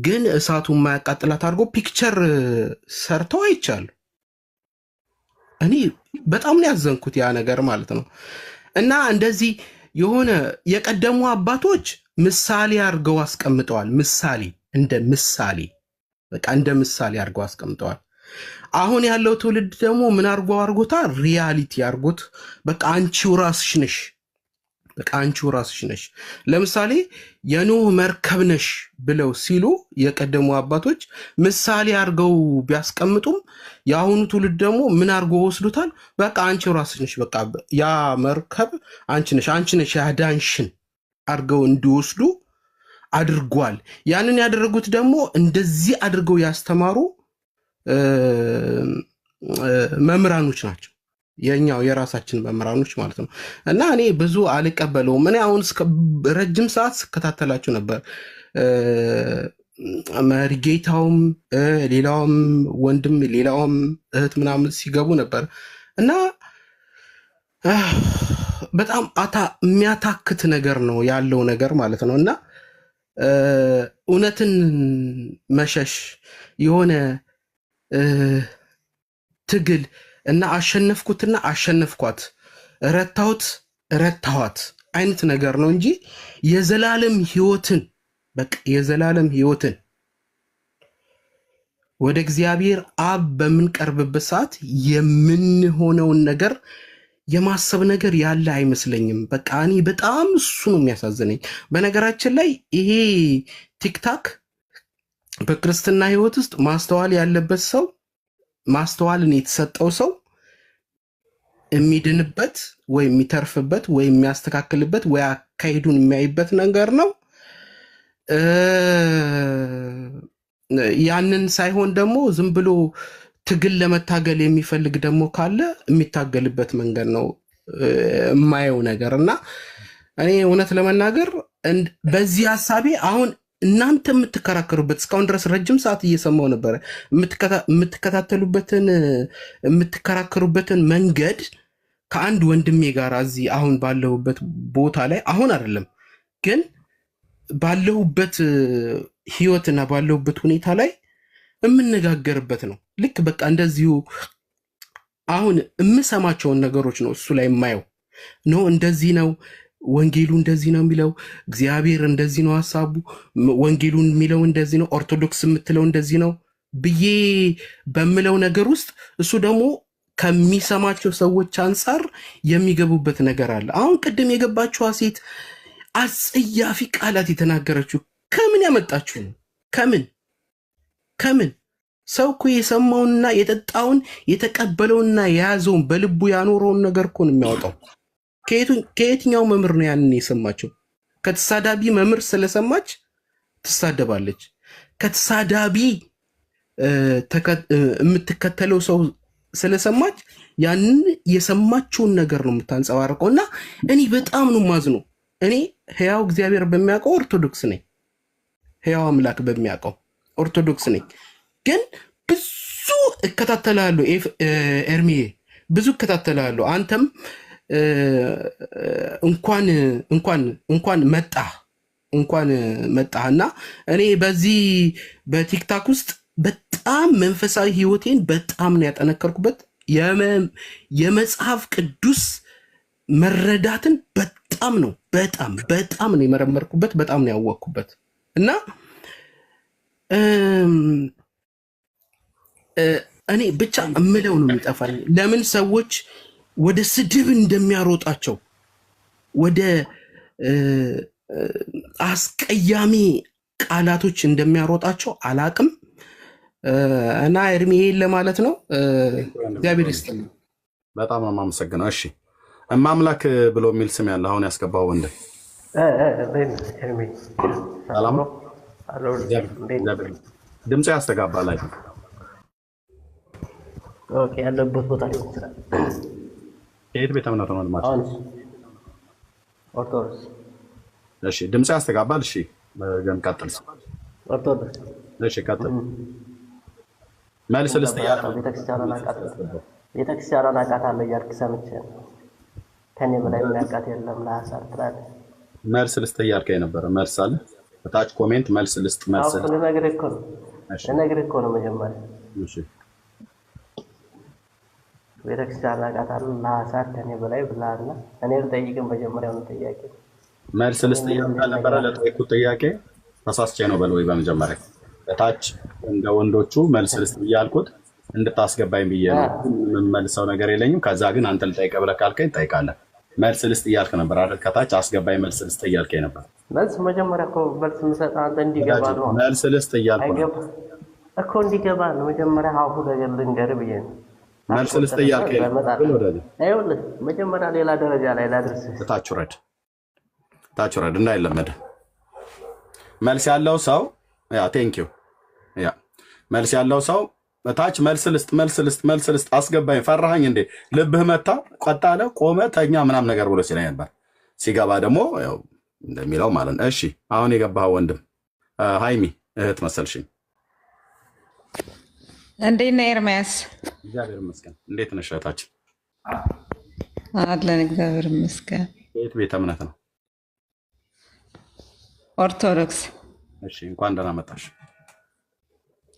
ግን እሳቱ የማያቃጥላት አድርጎ ፒክቸር ሰርተው አይቻሉ። እኔ በጣም ነው ያዘንኩት ያ ነገር ማለት ነው። እና እንደዚህ የሆነ የቀደሙ አባቶች ምሳሌ አድርገው አስቀምጠዋል። ምሳሌ እንደ ምሳሌ በቃ እንደ ምሳሌ አድርገው አስቀምጠዋል። አሁን ያለው ትውልድ ደግሞ ምን አድርጎታል? ሪያሊቲ አድርጎት በቃ አንቺው ራስሽ ነሽ፣ በቃ አንቺው ራስሽ ነሽ። ለምሳሌ የኖህ መርከብ ነሽ ብለው ሲሉ የቀደሙ አባቶች ምሳሌ አድርገው ቢያስቀምጡም የአሁኑ ትውልድ ደግሞ ምን አድርጎ ወስዱታል? በቃ አንቺው ራስሽ ነሽ፣ በቃ ያ መርከብ አንቺ ነሽ ያዳንሽን አድርገው እንዲወስዱ አድርጓል። ያንን ያደረጉት ደግሞ እንደዚህ አድርገው ያስተማሩ መምህራኖች ናቸው። የኛው የራሳችን መምህራኖች ማለት ነው። እና እኔ ብዙ አልቀበለውም። እኔ አሁን ረጅም ሰዓት ስከታተላችሁ ነበር። መሪጌታውም ሌላውም ወንድም ሌላውም እህት ምናምን ሲገቡ ነበር እና በጣም የሚያታክት ነገር ነው ያለው ነገር ማለት ነው። እና እውነትን መሸሽ የሆነ ትግል እና አሸነፍኩትና አሸነፍኳት ረታኋት አይነት ነገር ነው እንጂ የዘላለም ህይወትን በቃ የዘላለም ህይወትን ወደ እግዚአብሔር አብ በምንቀርብበት ሰዓት የምንሆነውን ነገር የማሰብ ነገር ያለ አይመስለኝም። በቃ እኔ በጣም እሱ ነው የሚያሳዝነኝ። በነገራችን ላይ ይሄ ቲክታክ በክርስትና ህይወት ውስጥ ማስተዋል ያለበት ሰው ማስተዋልን የተሰጠው ሰው የሚድንበት ወይ የሚተርፍበት ወይ የሚያስተካክልበት ወይ አካሄዱን የሚያይበት ነገር ነው። ያንን ሳይሆን ደግሞ ዝም ብሎ ትግል ለመታገል የሚፈልግ ደግሞ ካለ የሚታገልበት መንገድ ነው የማየው ነገር። እና እኔ እውነት ለመናገር በዚህ ሐሳቤ አሁን እናንተ የምትከራከሩበት እስካሁን ድረስ ረጅም ሰዓት እየሰማው ነበር። የምትከራከሩበትን መንገድ ከአንድ ወንድሜ ጋር እዚህ አሁን ባለሁበት ቦታ ላይ አሁን አይደለም ግን ባለሁበት ህይወትና ባለሁበት ሁኔታ ላይ የምነጋገርበት ነው። ልክ በቃ እንደዚሁ አሁን የምሰማቸውን ነገሮች ነው እሱ ላይ የማየው ነው። እንደዚህ ነው ወንጌሉ እንደዚህ ነው የሚለው፣ እግዚአብሔር እንደዚህ ነው ሐሳቡ፣ ወንጌሉን የሚለው እንደዚህ ነው፣ ኦርቶዶክስ የምትለው እንደዚህ ነው ብዬ በምለው ነገር ውስጥ እሱ ደግሞ ከሚሰማቸው ሰዎች አንጻር የሚገቡበት ነገር አለ። አሁን ቅድም የገባችዋ ሴት አጸያፊ ቃላት የተናገረችው ከምን ያመጣችሁ ነው? ከምን ሰው እኮ የሰማውንና የጠጣውን የተቀበለውንና የያዘውን በልቡ ያኖረውን ነገር እኮ ነው የሚያወጣው። ከየትኛው መምህር ነው ያንን የሰማቸው? ከተሳዳቢ መምህር ስለሰማች ትሳደባለች። ከተሳዳቢ የምትከተለው ሰው ስለሰማች ያንን የሰማችውን ነገር ነው የምታንጸባርቀው። እና እኔ በጣም ነው ማዝነው። እኔ ሕያው እግዚአብሔር በሚያውቀው ኦርቶዶክስ ነኝ፣ ሕያው አምላክ በሚያውቀው ኦርቶዶክስ ነኝ። ግን ብዙ እከታተላለሁ፣ ኤርሚዬ ብዙ እከታተላለሁ። አንተም እንኳን መጣህና እኔ በዚህ በቲክታክ ውስጥ በጣም መንፈሳዊ ህይወቴን በጣም ነው ያጠነከርኩበት። የመጽሐፍ ቅዱስ መረዳትን በጣም ነው የመረመርኩበት፣ በጣም ነው ያወቅኩበት። እና እኔ ብቻ እምለው ነው የሚጠፋኝ ለምን ሰዎች ወደ ስድብ እንደሚያሮጣቸው ወደ አስቀያሚ ቃላቶች እንደሚያሮጣቸው አላቅም። እና ኤርሚዬን ለማለት ነው። እግዚአብሔር ይስጥልኝ። በጣም ነው የማመሰግነው። እሺ እማምላክ ብሎ የሚል ስም ያለ አሁን ያስገባው ወንድ ሰላም ነው። ድምፅ ያስተጋባል። አይ ኦኬ ያለበት ቦታ ላይ ይችላል። የት ቤተ እምነት ነው ማለት ነው? ኦርቶዶክስ። እሺ ድምፅ ያስተጋባል። እሺ ገን ቀጥል። ኦርቶዶክስ። እሺ ቀጥል። መልስ ልስጥ እያልክ ቤተክርስቲያኗን አውቃታለሁ እያልክ ሰምቼ ከኔ በላይ የሚያውቃት የለም ለሐሳብ ትላለህ። መልስ ልስጥ እያልከኝ ነበረ። መልስ አለ በታች ኮሜንት መልስ ልስጥ መልስ ልነግርህ እኮ ነው መጀመሪያ። እሺ ቤተክርስቲያን አውቃታለሁ ለሐሳብ ከኔ በላይ ብለሃልና እኔ ልጠይቅህ መጀመሪያው ነው ጥያቄ መልስ ልስጥ እያልክ ነበረ። ለጠየኩት ጥያቄ ተሳስቼ ነው በል ወይ በመጀመሪያ በታች እንደ ወንዶቹ መልስ ልስጥ እያልኩት እንድታስገባኝ ብዬ ነው። የምመልሰው ነገር የለኝም። ከዛ ግን አንተ ልጠይቀህ ብለህ ካልከኝ ጠይቃለህ። መልስ ልስጥ እያልክ ነበር አይደል? ከታች አስገባኝ መልስ ልስጥ እያልከኝ ነበር። መልስ መጀመሪያ እኮ መልስ የምሰጥህ አንተ እንዲገባ ነው። መልስ ልስጥ እያልኩ ነው እኮ እንዲገባ ነው። መጀመሪያ ሀሁ ነገር ልንገርህ ብዬ ነው። መልስ ልስጥ እያልከኝ ነበር። ይኸውልህ መጀመሪያ ሌላ ደረጃ ላይ ላድርስህ። ታች ውረድ እንዳይለመድ። መልስ ያለው ሰው ያ ቴንክ ዩ ያ መልስ ያለው ሰው ታች መልስ ልስጥ አስገባኝ። ፈራሃኝ እንዴ? ልብህ መታ ቆጣለ ቆመ ተኛ ምናም ነገር ብሎ ሲለኝ ነበር። ሲገባ ደግሞ ያው እንደሚለው ማለት ነው። እሺ አሁን የገባህ ወንድም ሃይሚ እህት መሰልሽኝ። እንዴት ነህ ኤርሚያስ? እግዚአብሔር ይመስገን። እንዴት ነሽ እህታችን? አለን እግዚአብሔር ይመስገን። የት ቤተ እምነት ነው? ኦርቶዶክስ። እሺ እንኳን ደህና መጣሽ።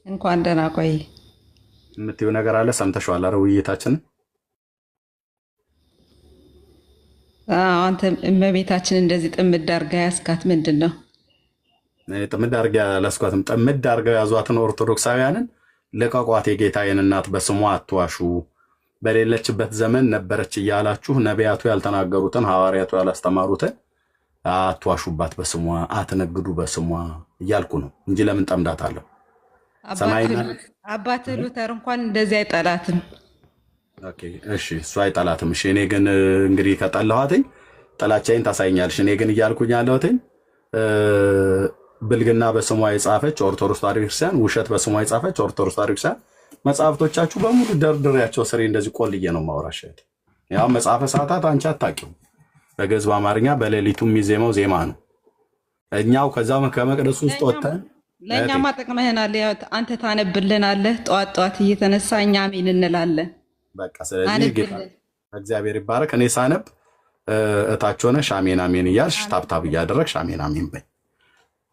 እንኳን ደህና ቆይ። የምትይው ነገር አለ? ሰምተሽዋል አይደል ውይይታችንን? አንተ እመቤታችን እንደዚህ ጥምድ አድርጋ ያስካት ምንድን ነው? ጥምድ አድርጋ ያላስኳትም ጥምድ አድርገው ያዟትን ኦርቶዶክሳውያንን ልቀቋት፣ የጌታዬን እናት በስሟ አትዋሹ፣ በሌለችበት ዘመን ነበረች እያላችሁ ነቢያቱ ያልተናገሩትን ሐዋርያቱ ያላስተማሩትን አትዋሹባት፣ በስሟ አትነግዱ በስሟ እያልኩ ነው እንጂ ለምን ጠምዳታለሁ? አባት ሉተር እንኳን እንደዚህ አይጠላትም። ኦኬ እሺ፣ እሱ አይጠላትም። እሺ እኔ ግን እንግዲህ ከጠላኋትኝ ጥላቻዬን ታሳይኛለሽ። እኔ ግን እያልኩኝ ያለሁትኝ ብልግና በስሟ የጻፈች ኦርቶዶክስ ተዋሕዶ ክርስቲያን፣ ውሸት በስሟ የጻፈች ኦርቶዶክስ ተዋሕዶ ክርስቲያን መጽሐፍቶቻችሁ በሙሉ ደርድሬያቸው ስሬ እንደዚህ ቆልዬ ነው ማውራሽ። ያው መጽሐፈ ሰዓታት አንቺ አታውቂው። በግዕዝ በአማርኛ በሌሊቱ የሚዜመው ዜማ ነው። እኛው ከዛው ከመቅደሱ ውስጥ ወጥተን ለእኛማ ጠቅመህናል። አንተ ታነብልናለህ ጠዋት ጠዋት እየተነሳ እኛ አሜን እንላለን። በቃ ስለዚህ እግዚአብሔር ይባረክ። እኔ ሳነብ እታች ሆነሽ አሜን አሜን እያልሽ ታብታብ እያደረግሽ አሜን አሜን በይ።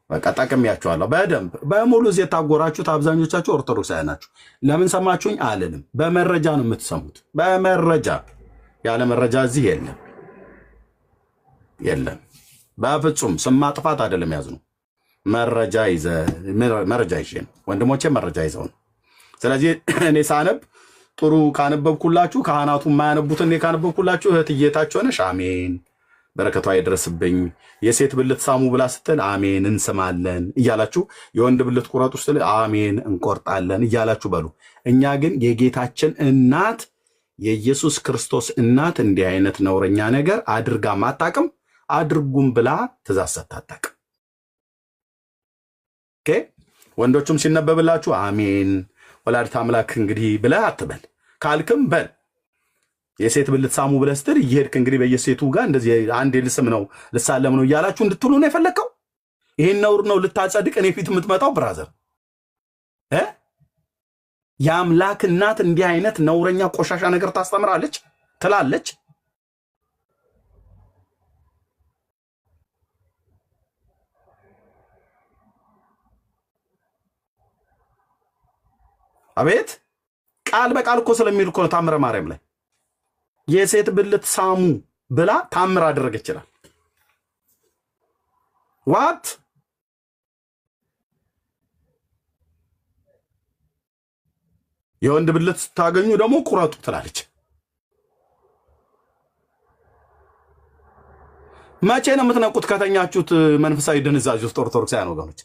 በቃ ጠቅሜያችኋለሁ በደንብ በሙሉ። እዚህ የታጎራችሁት አብዛኞቻችሁ ኦርቶዶክሳውያን ናችሁ። ለምን ሰማችሁኝ አልልም። በመረጃ ነው የምትሰሙት። በመረጃ ያለ መረጃ እዚህ የለም። በፍጹም ስም ማጥፋት አይደለም ያዝነው። መረጃ ይዤ ነው። ወንድሞቼ መረጃ ይዘው ነው። ስለዚህ እኔ ሳነብ ጥሩ ካነበብኩላችሁ፣ ካህናቱ የማያነቡትን እኔ ካነበብኩላችሁ እህትዬታችሁ ሆነሽ አሜን በረከቷ ይድረስብኝ፣ የሴት ብልት ሳሙ ብላ ስትል አሜን እንስማለን እያላችሁ፣ የወንድ ብልት ቁረጡ ስትል አሜን እንቆርጣለን እያላችሁ በሉ። እኛ ግን የጌታችን እናት የኢየሱስ ክርስቶስ እናት እንዲህ አይነት ነውረኛ ነገር አድርጋ ማታቅም፣ አድርጉም ብላ ትእዛዝ ሰጥታታቅ። ኦኬ ወንዶቹም ሲነበብላችሁ አሜን ወላዲተ አምላክ እንግዲህ ብለህ አትበል። ካልክም በል የሴት ብልት ሳሙ ብለህ ስትል እየሄድክ እንግዲህ በየሴቱ ጋር እንደዚህ አንድ ልስም ነው ልሳለም ነው እያላችሁ እንድትሉ ነው የፈለግከው። ይሄን ነውር ነው ልታጸድቅ እኔ ፊት የምትመጣው ብራዘር። የአምላክ እናት እንዲህ አይነት ነውረኛ ቆሻሻ ነገር ታስተምራለች ትላለች። አቤት ቃል በቃል እኮ ስለሚል እኮ ነው ታምረ ማርያም ላይ የሴት ብልት ሳሙ ብላ ታምር አደረገ ይችላል። ዋት የወንድ ብልት ስታገኙ ደግሞ ቁረጡ ትላለች። መቼ ነው የምትነቁት ከተኛችሁት መንፈሳዊ ድንዛዜ ውስጥ ኦርቶዶክሳውያን ወገኖች?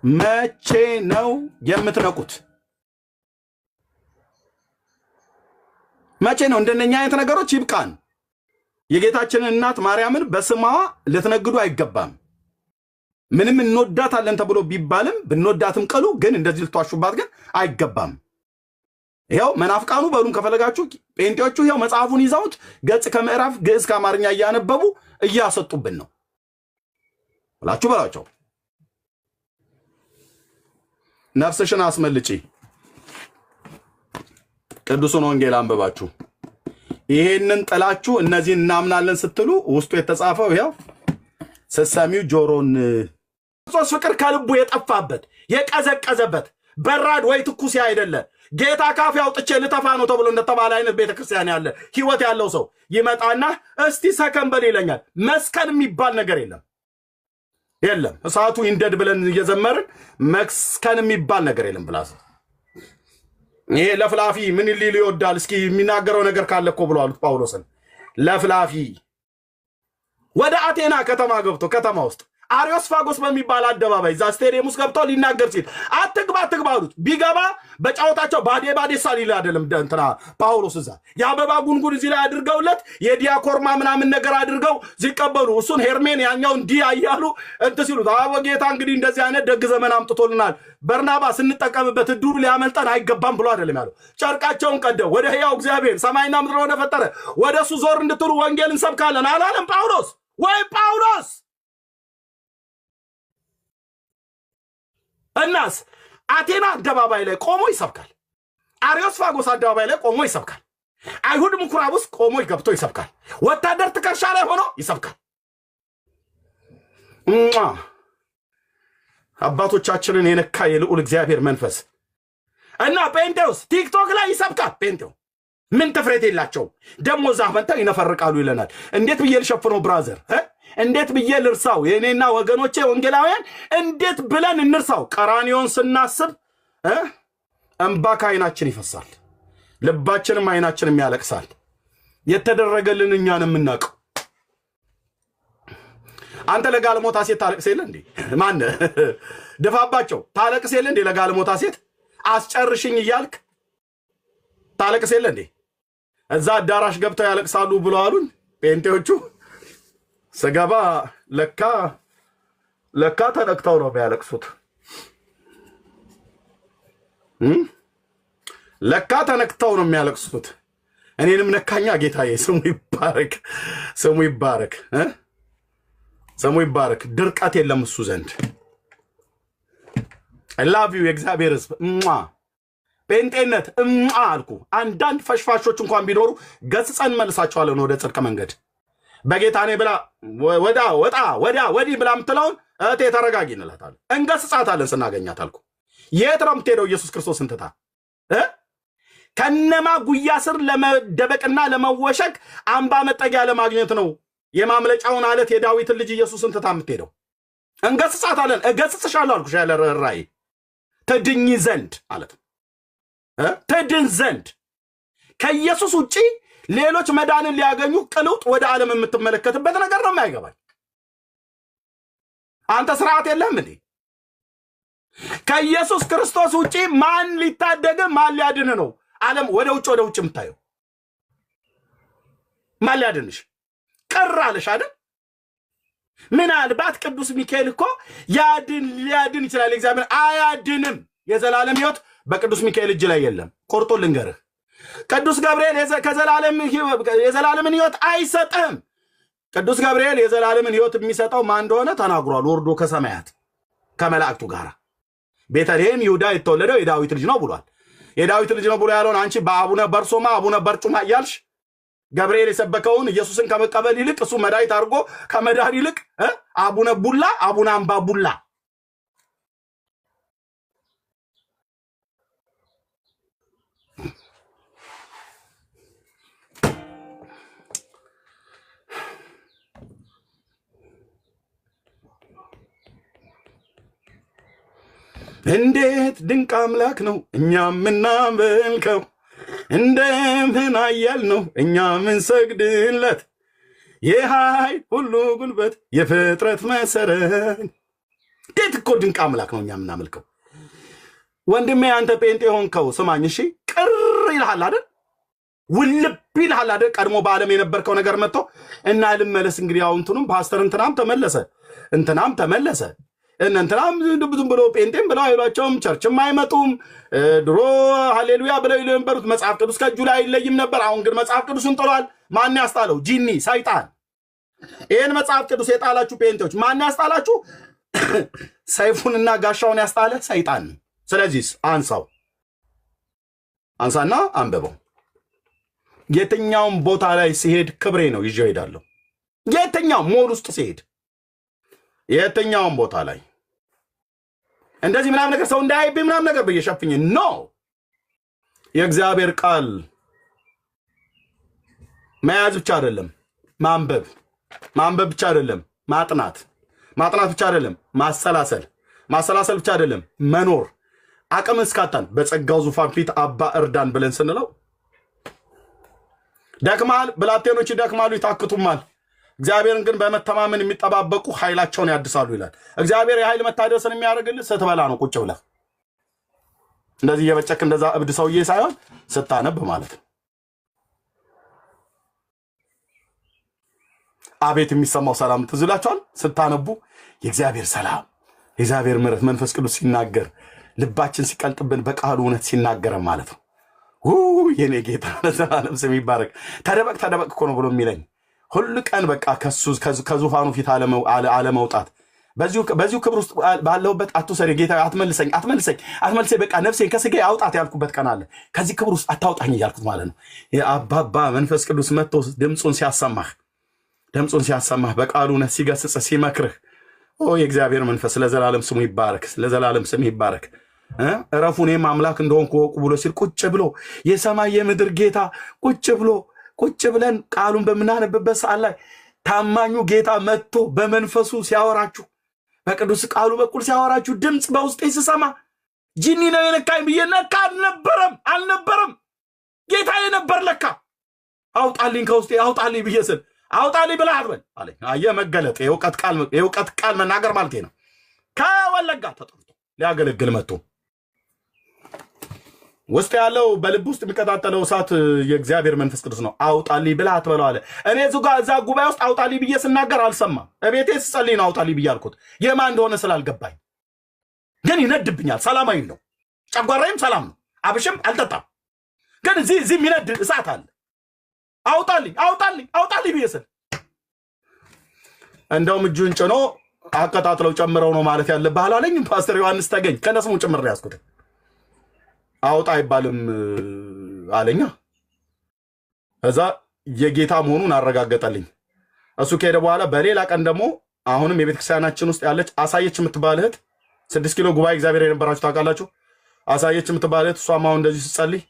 መቼ ነው የምትነቁት? መቼ ነው? እንደነኛ አይነት ነገሮች ይብቃን። የጌታችንን እናት ማርያምን በስሟ ልትነግዱ አይገባም። ምንም እንወዳታለን ተብሎ ቢባልም ብንወዳትም ቀሉ ግን እንደዚህ ልትዋሹባት ግን አይገባም። ይኸው መናፍቃኑ በሉን ከፈለጋችሁ ጴንጤዎቹ ይኸው መጽሐፉን ይዘውት ገጽ ከምዕራፍ ግዕዝ ከአማርኛ እያነበቡ እያሰጡብን ነው ብላችሁ በላቸው። ነፍስሽን አስመልጪ። ቅዱሱን ወንጌል አንብባችሁ ይሄንን ጥላችሁ እነዚህን እናምናለን ስትሉ ውስጡ የተጻፈው ይሄው ስትሰሚው ጆሮን ክርስቶስ ፍቅር ከልቡ የጠፋበት የቀዘቀዘበት በራድ ወይ ትኩስ አይደለ ጌታ ካፍ ያውጥቼ ልተፋ ነው ተብሎ እንደተባለ አይነት ቤተክርስቲያን ያለ ህይወት ያለው ሰው ይመጣና እስቲ ሰከን በል ይለኛል። መስከን የሚባል ነገር የለም። እሳቱ ይንደድ ብለን እየዘመርን መስከን የሚባል ነገር የለም። ብላስ ይሄ ለፍላፊ ምን ሊል ይወዳል? እስኪ የሚናገረው ነገር ካለ እኮ ብሎ አሉት ጳውሎስን። ለፍላፊ ወደ አቴና ከተማ ገብቶ ከተማ ውስጥ አሪዮስፋጎስ በሚባል አደባባይ እዛ ስቴዲየም ውስጥ ገብቶ ሊናገር ሲል አትግባ አሉት። ቢገባ በጫወታቸው ባዴ ሳል ይል አይደለም እንትና ጳውሎስ እዛ የአበባ ጉንጉን እዚህ ላይ አድርገውለት የዲያኮርማ ምናምን ነገር አድርገው ሲቀበሉ እሱን ሄርሜን ያኛውን ዲ አያሉ ሲሉት አቦ ጌታ እንግዲህ እንደዚህ አይነት ደግ ዘመን አምጥቶልናል፣ በርናባስ እንጠቀምበት፣ እድሉ ሊያመልጠን አይገባም ብሎ አይደለም ያለው። ጨርቃቸውን ቀደው ወደ ሕያው እግዚአብሔር ሰማይና ምድር ወደ ፈጠረ ወደ እሱ ዞር እንድትሉ ወንጌል እንሰብካለን አላለም ጳውሎስ? ወይ ጳውሎስ እናስ አቴና አደባባይ ላይ ቆሞ ይሰብካል። አሪዮስፋጎስ አደባባይ ላይ ቆሞ ይሰብካል። አይሁድ ምኩራብ ውስጥ ቆሞ ገብቶ ይሰብካል። ወታደር ትከሻ ላይ ሆኖ ይሰብካል። አባቶቻችንን የነካ የልዑል እግዚአብሔር መንፈስ እና ጴንጤውስ ቲክቶክ ላይ ይሰብካል። ጴንጤው ምን ተፍሬት የላቸው ደሞ ዛመንታ ይነፈርቃሉ ይለናል። እንዴት ብዬ ልሸፍነው ብራዘር? እንዴት ብዬ ልርሳው? የኔና ወገኖቼ ወንጌላውያን እንዴት ብለን እንርሳው? ቀራኒዮን ስናስብ እንባ ከዓይናችን ይፈሳል፣ ልባችንም ዓይናችንም ያለቅሳል። የተደረገልን እኛን የምናውቀው አንተ ለጋለሞታ ሴት ታለቅስ የለ እንዴ? ማን ደፋባቸው ታለቅስ የለ እንዴ? ለጋለሞታ ሴት አስጨርሽኝ እያልክ ታለቅስ የለ እንዴ? እዛ አዳራሽ ገብተው ያለቅሳሉ ብሎ አሉን ጴንጤዎቹ። ስገባ ለካ ተነክተው ነው የሚያለቅሱት። ለካ ተነክተው ነው የሚያለቅሱት። እኔንም ነካኛ ጌታዬ። ስሙ ይባረክ፣ ስሙ ይባረክ፣ ስሙ ይባረክ። ድርቀት የለም እሱ ዘንድ። I love you የእግዚአብሔር ሕዝብ። ጴንጤነት አልኩ። አንዳንድ ፈሽፋሾች እንኳን ቢኖሩ ገጽጸን መልሳቸዋለን ወደ ጽድቅ መንገድ። በጌታ ነኝ ብላ ወዳ ወዲህ ብላ ምትለውን እቴ ተረጋጊ እንላታለን፣ እንገስጻታለን ስናገኛት አልኩ። የት ነው የምትሄደው? ኢየሱስ ክርስቶስ እንትታ ከነማ ጉያ ስር ለመደበቅና ለመወሸቅ አምባ መጠጊያ ለማግኘት ነው የማምለጫውን አለት የዳዊትን ልጅ ኢየሱስን ትታ የምትሄደው። እንገስጻታለን፣ እገስጽሻለሁ አልኩሽ ያለ ራእይ ትድኝ ዘንድ ማለት ትድን ዘንድ ከኢየሱስ ውጪ ሌሎች መዳንን ሊያገኙ ቅልውጥ ወደ ዓለም የምትመለከትበት ነገር ነው የማይገባኝ። አንተ ስርዓት የለህም እንዴ? ከኢየሱስ ክርስቶስ ውጪ ማን ሊታደግ ማን ሊያድን ነው? ዓለም ወደ ውጭ የምታየው ማን ሊያድንሽ? ቅር አለሽ አይደል? ምናልባት ቅዱስ ሚካኤል እኮ ሊያድን ይችላል። እግዚአብሔር አያድንም። የዘላለም ሕይወት በቅዱስ ሚካኤል እጅ ላይ የለም። ቆርጦ ልንገርህ፣ ቅዱስ ገብርኤል የዘላለምን ሕይወት አይሰጥም። ቅዱስ ገብርኤል የዘላለምን ሕይወት የሚሰጠው ማን እንደሆነ ተናግሯል። ወርዶ ከሰማያት ከመላእክቱ ጋር ቤተልሔም ይሁዳ የተወለደው የዳዊት ልጅ ነው ብሏል። የዳዊት ልጅ ነው ብሎ ያለውን አንቺ በአቡነ በርሶማ አቡነ በርጩማ እያልሽ ገብርኤል የሰበከውን ኢየሱስን ከመቀበል ይልቅ እሱ መድኃኒት አድርጎ ከመዳን ይልቅ አቡነ ቡላ አቡነ አምባ ቡላ እንዴት ድንቅ አምላክ ነው እኛ ምናመልከው፣ እንደምን ኃያል ነው እኛ ምንሰግድለት፣ የኃይል ሁሉ ጉልበት የፍጥረት መሰረት። እንዴት እኮ ድንቅ አምላክ ነው እኛ ምናመልከው። ወንድሜ አንተ ጴንጤ ሆንከው ስማኝ እሺ፣ ቅር ይልሃል አይደል? ውልብ ይልሃል አይደል? ቀድሞ በዓለም የነበርከው ነገር መጥቶ እና ልመለስ እንግዲህ ያው እንትኑም ፓስተር እንትናም ተመለሰ እንትናም ዝም ብሎ ጴንጤም ብለው አይሏቸውም፣ ቸርችም አይመጡም። ድሮ ሃሌሉያ ብለው ይሉ የነበሩት መጽሐፍ ቅዱስ ከእጁ ላይ አይለይም ነበር። አሁን ግን መጽሐፍ ቅዱስን ጥሏል። ማን ያስጣለው? ጂኒ ሰይጣን። ይህን መጽሐፍ ቅዱስ የጣላችሁ ጴንጤዎች ማን ያስጣላችሁ? ሰይፉንና ጋሻውን ያስጣለ ሰይጣን። ስለዚህ አንሳና አንብበው። የትኛውም ቦታ ላይ ሲሄድ ክብሬ ነው ይዤው ሄዳለሁ። የትኛውም ሞል ውስጥ ሲሄድ የትኛውም ቦታ ላይ እንደዚህ ምናምን ነገር ሰው እንዳይብኝ ምናምን ነገር በየሸፍኝ ነው። የእግዚአብሔር ቃል መያዝ ብቻ አይደለም፣ ማንበብ ብቻ አይደለም፣ ማጥናት ብቻ አይደለም፣ ማሰላሰል ብቻ አይደለም፣ መኖር አቅም እስካታን በጸጋው ዙፋን ፊት አባ እርዳን ብለን ስንለው ደክማል፣ ብላቴኖች ይደክማሉ ይታክቱማል፣ እግዚአብሔርን ግን በመተማመን የሚጠባበቁ ኃይላቸውን ያድሳሉ ይላል። እግዚአብሔር የኃይል መታደስን የሚያደርግልህ ስትበላ ነው። ቁጭ ብለህ እንደዚህ እየበጨክ እንደዛ እብድ ሰውዬ ሳይሆን ስታነብ ማለት ነው። አቤት የሚሰማው ሰላም ትዝ ይላችኋል። ስታነቡ የእግዚአብሔር ሰላም፣ የእግዚአብሔር ምሕረት መንፈስ ቅዱስ ሲናገር ልባችን ሲቀልጥብን በቃሉ እውነት ሲናገር ማለት ነው። የኔ ጌታ ለዘላለም ስም ይባረክ። ተደበቅ እኮ ነው ብሎ የሚለኝ ሁሉ ቀን በቃ ከዙፋኑ ፊት አለመውጣት በዚሁ ክብር ውስጥ ባለሁበት አትውሰድ ጌታ፣ አትመልሰኝ በቃ ነፍሴን ከስጋዬ አውጣት ያልኩበት ቀን አለ። ከዚህ ክብር ውስጥ አታውጣኝ እያልኩት ማለት ነው። የአባባ መንፈስ ቅዱስ መጥቶ ድምፁን ሲያሰማህ በቃሉ እውነት ሲገስጽ ሲመክርህ የእግዚአብሔር መንፈስ ለዘላለም ስሙ ይባረክ፣ ለዘላለም ስሙ ይባረክ። እረፉ እኔም አምላክ እንደሆንኩ ወቁ ብሎ ሲል ቁጭ ብሎ የሰማይ የምድር ጌታ ቁጭ ብለን ቃሉን በምናነብበት ሰዓት ላይ ታማኙ ጌታ መጥቶ በመንፈሱ ሲያወራችሁ፣ በቅዱስ ቃሉ በኩል ሲያወራችሁ ድምፅ በውስጤ ስሰማ ጂኒ ነው የነካኝ ብዬ ነካ አልነበረም ጌታዬ ነበር ለካ። አውጣልኝ ከውስጤ አውጣልኝ ብዬ ስል አውጣልኝ ብለህ አትበል አለኝ። አየህ መገለጥ የእውቀት ቃል መናገር ማለት ነው። ከወለጋ ተጠርቶ ሊያገለግል መጥቶ ውስጥ ያለው በልብ ውስጥ የሚቀጣጠለው እሳት የእግዚአብሔር መንፈስ ቅዱስ ነው። አውጣልኝ ብለህ አትበለው አለ። እኔ እዛ ጉባኤ ውስጥ አውጣልኝ ብዬ ስናገር አልሰማም። እቤቴ ስጸልይ ነው አውጣልኝ ብዬ አልኩት። የማን እንደሆነ ስላልገባኝ ግን ይነድብኛል። ሰላማዊ ነው፣ ጨጓራዬም ሰላም ነው፣ አብሽም አልጠጣም። ግን እዚህ የሚነድ እሳት አለ። አውጣልኝ ብዬ ስል እንደውም እጁን ጭኖ አቀጣጥለው ጨምረው ነው ማለት ያለብህ አላለኝ። ፓስተር ዮሐንስ ተገኝ ከነስሙ ጭምር ነው ያዝኩት። አውጣ አይባልም አለኛ። እዛ የጌታ መሆኑን አረጋገጠልኝ። እሱ ከሄደ በኋላ በሌላ ቀን ደግሞ አሁንም የቤተክርስቲያናችን ውስጥ ያለች አሳየች የምትባል እህት 6 ኪሎ ጉባኤ እግዚአብሔር የነበራችሁ ታውቃላችሁ። አሳየች የምትባል እህት እሷም አሁን እንደዚህ ስትጸልይ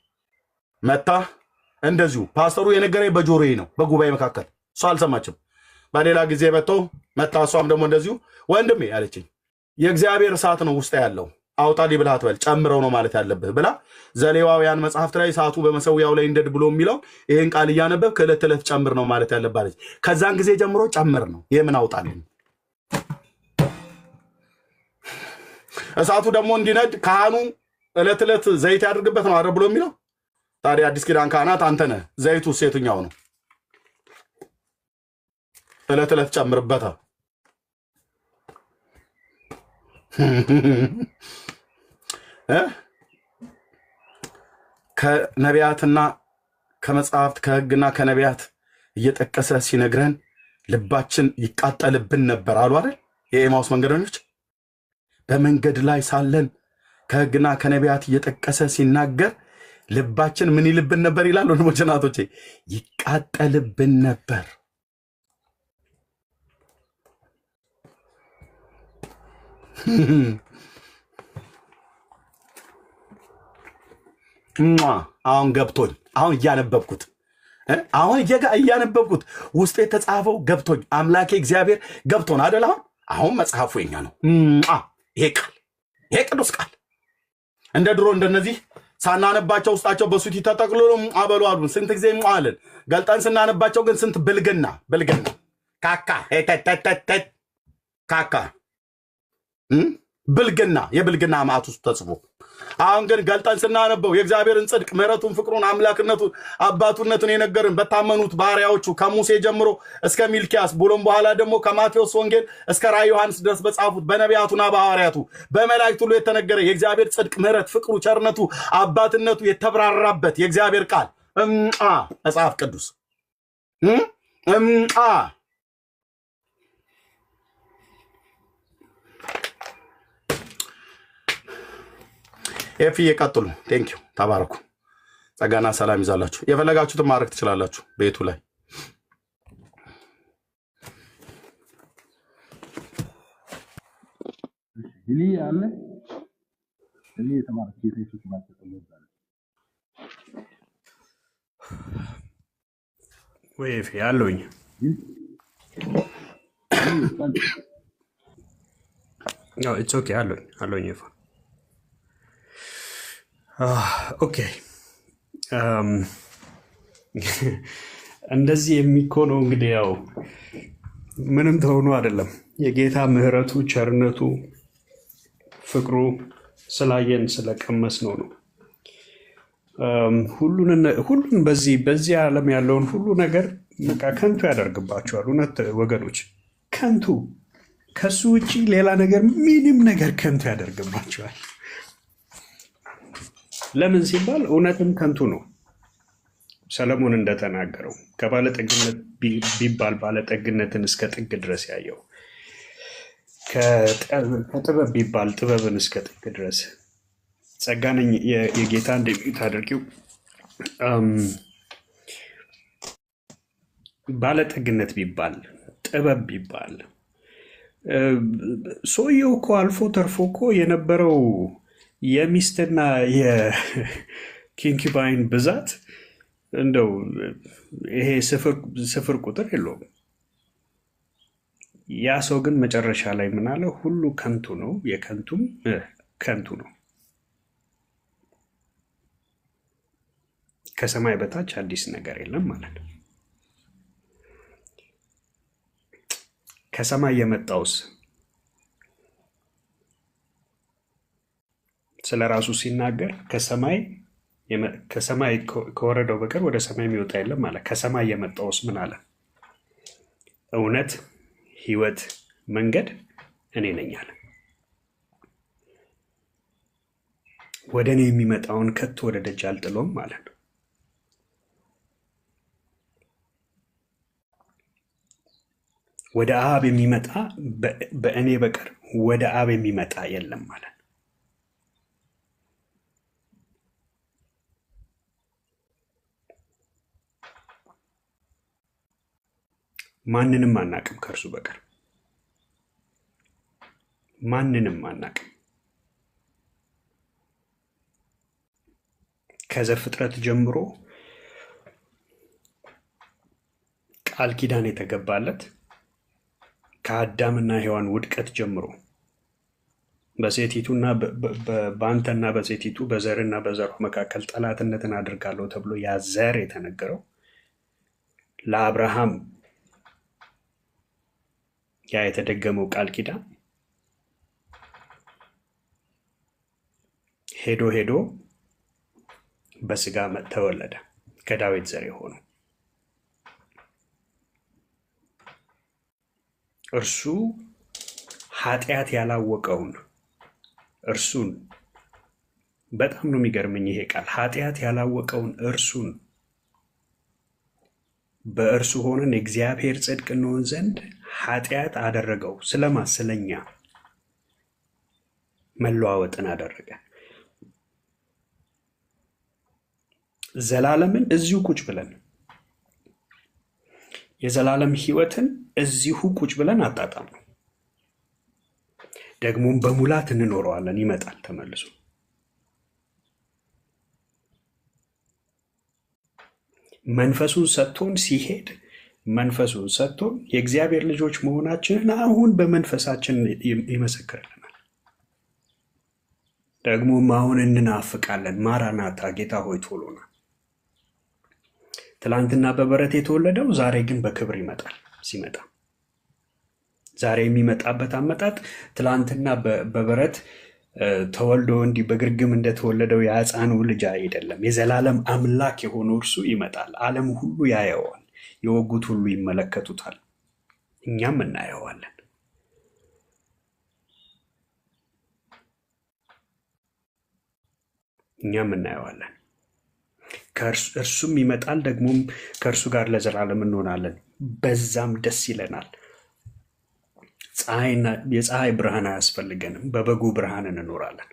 መታ እንደዚሁ ፓስተሩ የነገረኝ በጆሮዬ ነው በጉባኤ መካከል፣ እሷ አልሰማችም። በሌላ ጊዜ መታ እሷም ደግሞ እንደዚሁ ወንድሜ አለችኝ፣ የእግዚአብሔር እሳት ነው ውስጥ ያለው አውጣልኝ ብለህ አትበል፣ ጨምረው ነው ማለት ያለብህ ብላ ዘሌዋውያን መጽሐፍት ላይ እሳቱ በመሰዊያው ላይ እንደድ ብሎ የሚለው ይህን ቃል እያነበብክ ዕለት ዕለት ጨምር ነው ማለት ያለብህ አለች። ከዛን ጊዜ ጀምሮ ጨምር ነው። የምን አውጣልኝ? እሳቱ ደግሞ እንዲነድ ካህኑ ዕለት ዕለት ዘይት ያድርግበት ነው አረ ብሎ የሚለው። ታዲያ አዲስ ኪዳን ካህናት አንተ ነህ። ዘይቱ ሴትኛው ነው? ዕለት ዕለት ጨምርበታ። ከነቢያትና ከመጽሐፍት ከሕግና ከነቢያት እየጠቀሰ ሲነግረን ልባችን ይቃጠልብን ነበር አሉ አይደል የኤማውስ መንገደኞች። በመንገድ ላይ ሳለን ከሕግና ከነቢያት እየጠቀሰ ሲናገር ልባችን ምን ይልብን ነበር ይላል። ወንድሞቼ እናቶቼ፣ ይቃጠልብን ነበር። አሁን ገብቶኝ አሁን እያነበብኩት ውስጥ የተጻፈው ገብቶኝ አምላኬ እግዚአብሔር ገብቶን አደል። አሁን መጽሐፉ የኛ ነው። ይሄ ቅዱስ ቃል እንደ ድሮ እንደነዚህ ሳናነባቸው ውስጣቸው በሱቲ ተጠቅልሎ አበሉ አሉን። ስንት ጊዜ አለን ገልጠን ስናነባቸው ግን ስንት ብልግና ካካ ብልግና የብልግና ማዕት ውስጥ ተጽፎ አሁን ግን ገልጠን ስናነበው የእግዚአብሔርን ጽድቅ፣ ምሕረቱን፣ ፍቅሩን፣ አምላክነቱን፣ አባቱነቱን የነገርን በታመኑት ባሪያዎቹ ከሙሴ ጀምሮ እስከ ሚልኪያስ ብሎም በኋላ ደግሞ ከማቴዎስ ወንጌል እስከ ራዕየ ዮሐንስ ድረስ በጻፉት በነቢያቱና በሐዋርያቱ በመላእክት ሁሉ የተነገረ የእግዚአብሔር ጽድቅ፣ ምሕረት፣ ፍቅሩ፣ ቸርነቱ፣ አባትነቱ የተብራራበት የእግዚአብሔር ቃል መጽሐፍ ቅዱስ ኤፍ እየቀጥሉ ቴንኪው ተባረኩ። ጸጋና ሰላም ይዛላችሁ። የፈለጋችሁትን ማድረግ ትችላላችሁ ቤቱ ላይ ይሊ አለ እኔ የተማረክ የሴቶች ማስተቀበል ወይፍ ያለውኝ ነው ኢትስ ኦኬ አለውኝ ይፋ ኦኬ እንደዚህ የሚኮነው እንግዲህ ያው ምንም ተሆኖ አይደለም። የጌታ ምሕረቱ ቸርነቱ ፍቅሩ ስላየን ስለቀመስ ነው። ሁሉን በዚህ ዓለም ያለውን ሁሉ ነገር በቃ ከንቱ ያደርግባቸዋል። እውነት ወገኖች ከንቱ ከሱ ውጪ ሌላ ነገር ምንም ነገር ከንቱ ያደርግባቸዋል። ለምን ሲባል እውነትም ከንቱ ነው። ሰለሞን እንደተናገረው ከባለጠግነት ቢባል ባለጠግነትን እስከ ጥግ ድረስ ያየው፣ ከጥበብ ቢባል ጥበብን እስከ ጥግ ድረስ ጸጋነኝ የጌታ እንደሚት አድርጊው። ባለጠግነት ቢባል ጥበብ ቢባል ሰውየው እኮ አልፎ ተርፎ እኮ የነበረው የሚስትና የኪንኪባይን ብዛት እንደው ይሄ ስፍር ቁጥር የለውም። ያ ሰው ግን መጨረሻ ላይ ምን አለ? ሁሉ ከንቱ ነው፣ የከንቱም ከንቱ ነው። ከሰማይ በታች አዲስ ነገር የለም ማለት ነው። ከሰማይ የመጣውስ ስለ ራሱ ሲናገር ከሰማይ ከወረደው በቀር ወደ ሰማይ የሚወጣ የለም ማለት። ከሰማይ የመጣውስ ምን አለ? እውነት፣ ሕይወት፣ መንገድ እኔ ነኝ አለ። ወደ እኔ የሚመጣውን ከቶ ወደ ደጅ አልጥለውም ማለት ነው። ወደ አብ የሚመጣ በእኔ በቀር ወደ አብ የሚመጣ የለም ማለት ነው። ማንንም አናቅም ከእርሱ በቀር ማንንም አናቅም። ከዘፍጥረት ጀምሮ ቃል ኪዳን የተገባለት ከአዳምና ሔዋን ውድቀት ጀምሮ በሴቲቱና በአንተና በሴቲቱ በዘርና በዘሯ መካከል ጠላትነትን አድርጋለሁ ተብሎ ያ ዘር የተነገረው ለአብርሃም ያ የተደገመው ቃል ኪዳን ሄዶ በስጋ ተወለደ፣ ከዳዊት ዘር የሆነው እርሱ ኃጢአት ያላወቀውን እርሱን። በጣም ነው የሚገርመኝ ይሄ ቃል ኃጢአት ያላወቀውን እርሱን በእርሱ ሆነን የእግዚአብሔር ጽድቅ እንሆን ዘንድ ኃጢአት አደረገው። ስለማ ስለኛ መለዋወጥን አደረገ። ዘላለምን እዚሁ ቁጭ ብለን የዘላለም ሕይወትን እዚሁ ቁጭ ብለን አጣጣም ነው። ደግሞም በሙላት እንኖረዋለን። ይመጣል ተመልሶ። መንፈሱን ሰጥቶን ሲሄድ መንፈሱን ሰጥቶን የእግዚአብሔር ልጆች መሆናችንን አሁን በመንፈሳችን ይመሰክርልናል። ደግሞም አሁን እንናፍቃለን። ማራናታ፣ ጌታ ሆይ ቶሎና። ትላንትና በበረት የተወለደው ዛሬ ግን በክብር ይመጣል። ሲመጣ ዛሬ የሚመጣበት አመጣጥ ትላንትና በበረት ተወልዶ እንዲህ በግርግም እንደተወለደው የሕፃኑ ልጅ አይደለም። የዘላለም አምላክ የሆነው እርሱ ይመጣል። ዓለም ሁሉ ያየዋል፣ የወጉት ሁሉ ይመለከቱታል፣ እኛም እናየዋለን። እኛም እናየዋለን። እርሱም ይመጣል፣ ደግሞም ከእርሱ ጋር ለዘላለም እንሆናለን። በዛም ደስ ይለናል። የፀሐይ ብርሃን አያስፈልገንም፣ በበጉ ብርሃን እንኖራለን።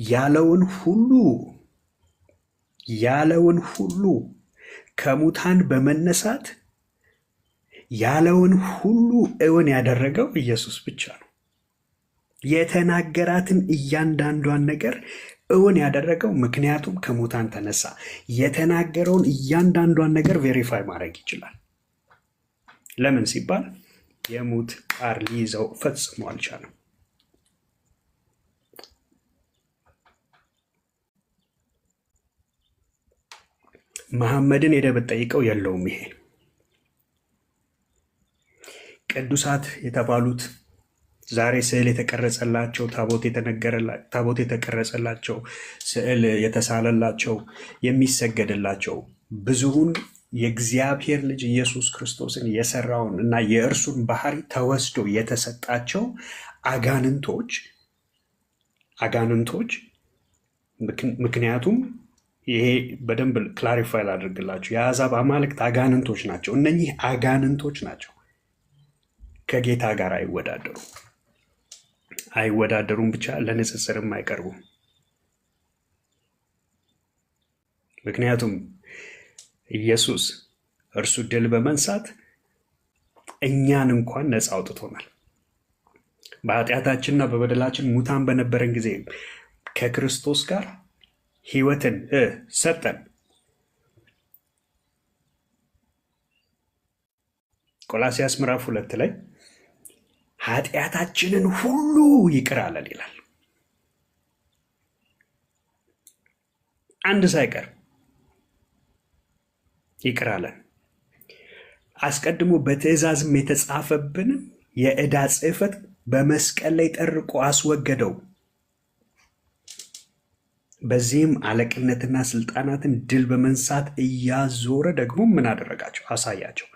ያለውን ሁሉ ከሙታን በመነሳት ያለውን ሁሉ እውን ያደረገው ኢየሱስ ብቻ ነው። የተናገራትን እያንዳንዷን ነገር እውን ያደረገው ምክንያቱም ከሙታን ተነሳ። የተናገረውን እያንዳንዷን ነገር ቬሪፋይ ማድረግ ይችላል። ለምን ሲባል የሙት ቃል ሊይዘው ፈጽሞ አልቻለም። መሐመድን ሄደህ ብትጠይቀው የለውም። ይሄ ቅዱሳት የተባሉት ዛሬ ስዕል የተቀረጸላቸው ታቦት የተቀረጸላቸው ስዕል የተሳለላቸው የሚሰገድላቸው ብዙውን የእግዚአብሔር ልጅ ኢየሱስ ክርስቶስን የሰራውን እና የእርሱን ባህሪ ተወስዶ የተሰጣቸው አጋንንቶች ምክንያቱም ይሄ በደንብ ክላሪፋይ ላድርግላችሁ። የአሕዛብ አማልክት አጋንንቶች ናቸው። እነኚህ አጋንንቶች ናቸው። ከጌታ ጋር አይወዳደሩም ብቻ ለንጽጽርም አይቀርቡም። ምክንያቱም ኢየሱስ እርሱ ድል በመንሳት እኛን እንኳን ነፃ አውጥቶናል። በኃጢአታችንና በበደላችን ሙታን በነበረን ጊዜ ከክርስቶስ ጋር ሕይወትን ሰጠን። ቆላስያስ ምዕራፍ 2 ላይ ኃጢአታችንን ሁሉ ይቅር አለን ይላል። አንድ ሳይቀር ይቅር አለን። አስቀድሞ በትእዛዝም የተጻፈብንን የዕዳ ጽሕፈት በመስቀል ላይ ጠርቆ አስወገደው። በዚህም አለቅነትና ስልጣናትን ድል በመንሳት እያዞረ ደግሞ ምን አደረጋቸው? አሳያቸው።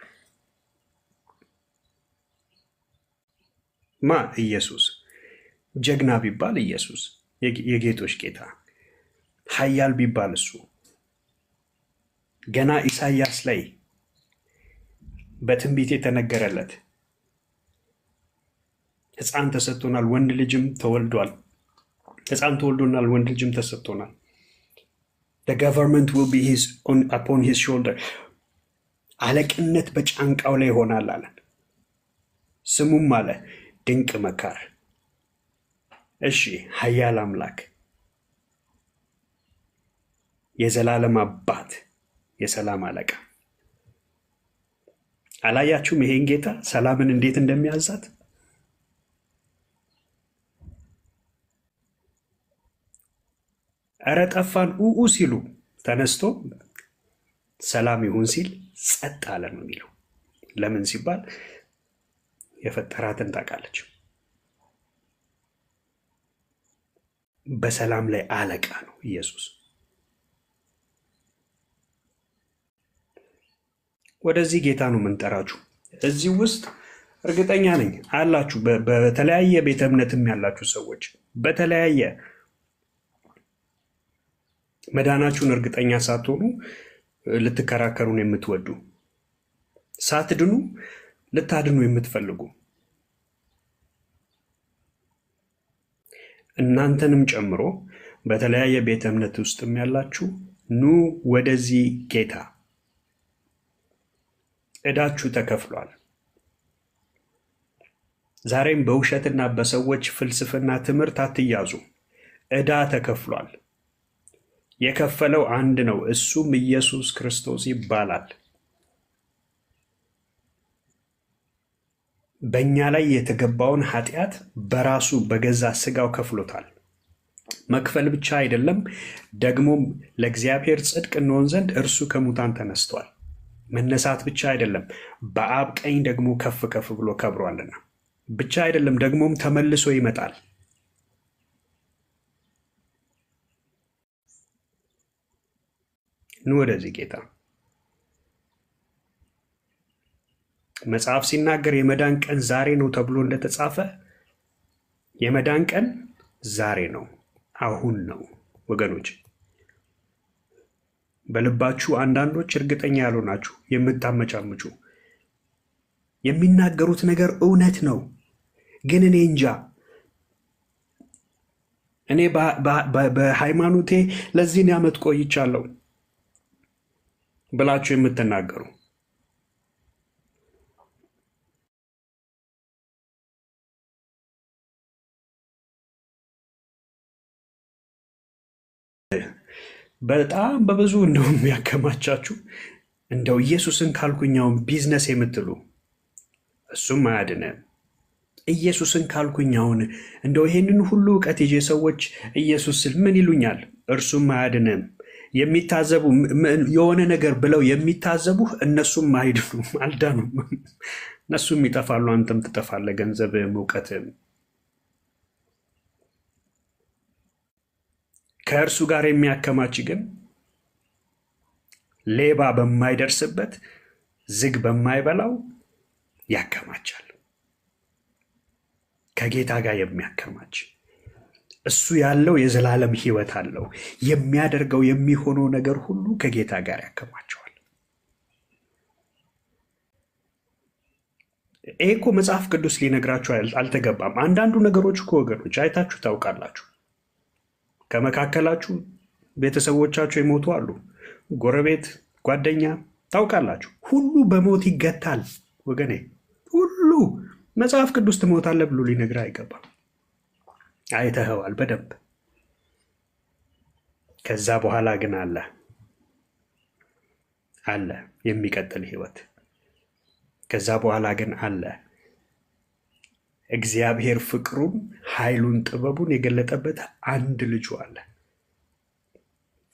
ኢየሱስ ጀግና ቢባል ኢየሱስ የጌቶች ጌታ፣ ኃያል ቢባል እሱ ገና ኢሳይያስ ላይ በትንቢት የተነገረለት ሕፃን ተሰጥቶናል፣ ወንድ ልጅም ተወልዷል። ሕፃን ተወልዶናል፣ ወንድ ልጅም ተሰጥቶናል። The government will be upon his shoulder. አለቅነት በጫንቃው ላይ ይሆናል አለን። ስሙም አለ ድንቅ መካር፣ እሺ ኃያል አምላክ፣ የዘላለም አባት፣ የሰላም አለቃ። አላያችሁም ይሄን ጌታ ሰላምን እንዴት እንደሚያዛት? እረ ጠፋን ኡኡ ሲሉ ተነስቶ ሰላም ይሁን ሲል ጸጥ አለ ነው የሚለው። ለምን ሲባል የፈጠራትን ታውቃለች። በሰላም ላይ አለቃ ነው ኢየሱስ። ወደዚህ ጌታ ነው የምንጠራችሁ። እዚህ ውስጥ እርግጠኛ ነኝ አላችሁ፣ በተለያየ ቤተ እምነትም ያላችሁ ሰዎች በተለያየ መዳናችሁን እርግጠኛ ሳትሆኑ ልትከራከሩን የምትወዱ፣ ሳትድኑ ልታድኑ የምትፈልጉ፣ እናንተንም ጨምሮ በተለያየ ቤተ እምነት ውስጥም ያላችሁ ኑ ወደዚህ ጌታ። ዕዳችሁ ተከፍሏል። ዛሬም በውሸትና በሰዎች ፍልስፍና ትምህርት አትያዙ። ዕዳ ተከፍሏል። የከፈለው አንድ ነው፣ እሱም ኢየሱስ ክርስቶስ ይባላል። በእኛ ላይ የተገባውን ኃጢአት በራሱ በገዛ ስጋው ከፍሎታል። መክፈል ብቻ አይደለም፣ ደግሞም ለእግዚአብሔር ጽድቅ እንሆን ዘንድ እርሱ ከሙታን ተነስቷል። መነሳት ብቻ አይደለም፣ በአብ ቀኝ ደግሞ ከፍ ከፍ ብሎ ከብሯልና ብቻ አይደለም፣ ደግሞም ተመልሶ ይመጣል። ኑ ወደዚህ ጌታ። መጽሐፍ ሲናገር የመዳን ቀን ዛሬ ነው ተብሎ እንደተጻፈ የመዳን ቀን ዛሬ ነው፣ አሁን ነው ወገኖች። በልባችሁ አንዳንዶች እርግጠኛ ያልሆናችሁ የምታመጫምጩ፣ የሚናገሩት ነገር እውነት ነው ግን እኔ እንጃ እኔ በሃይማኖቴ ለዚህን ዓመት ቆይቻለሁ ብላችሁ የምትናገሩ በጣም በብዙ እንደው የሚያከማቻችሁ እንደው ኢየሱስን ካልኩኛውን ቢዝነስ የምትሉ እሱም አያድንም። ኢየሱስን ካልኩኛውን እንደው ይሄንን ሁሉ እውቀት ይዤ ሰዎች ኢየሱስ ስል ምን ይሉኛል? እርሱም አያድንም። የሚታዘቡ የሆነ ነገር ብለው የሚታዘቡ እነሱም አይድኑም፣ አልዳኑም። እነሱም ይጠፋሉ፣ አንተም ትጠፋለህ፣ ገንዘብም እውቀትም። ከእርሱ ጋር የሚያከማች ግን ሌባ በማይደርስበት ዝግ በማይበላው ያከማቻል። ከጌታ ጋር የሚያከማች እሱ ያለው የዘላለም ሕይወት አለው። የሚያደርገው የሚሆነው ነገር ሁሉ ከጌታ ጋር ያከማቸዋል። ይሄ እኮ መጽሐፍ ቅዱስ ሊነግራችሁ አልተገባም። አንዳንዱ ነገሮች እኮ ወገኖች አይታችሁ ታውቃላችሁ። ከመካከላችሁ ቤተሰቦቻችሁ የሞቱ አሉ፣ ጎረቤት፣ ጓደኛ ታውቃላችሁ። ሁሉ በሞት ይገታል ወገኔ፣ ሁሉ። መጽሐፍ ቅዱስ ትሞታለህ ብሎ ሊነግርህ አይገባም። አይተኸዋል በደንብ። ከዛ በኋላ ግን አለ የሚቀጥል ህይወት። ከዛ በኋላ ግን አለ እግዚአብሔር ፍቅሩን፣ ኃይሉን፣ ጥበቡን የገለጠበት አንድ ልጁ አለ።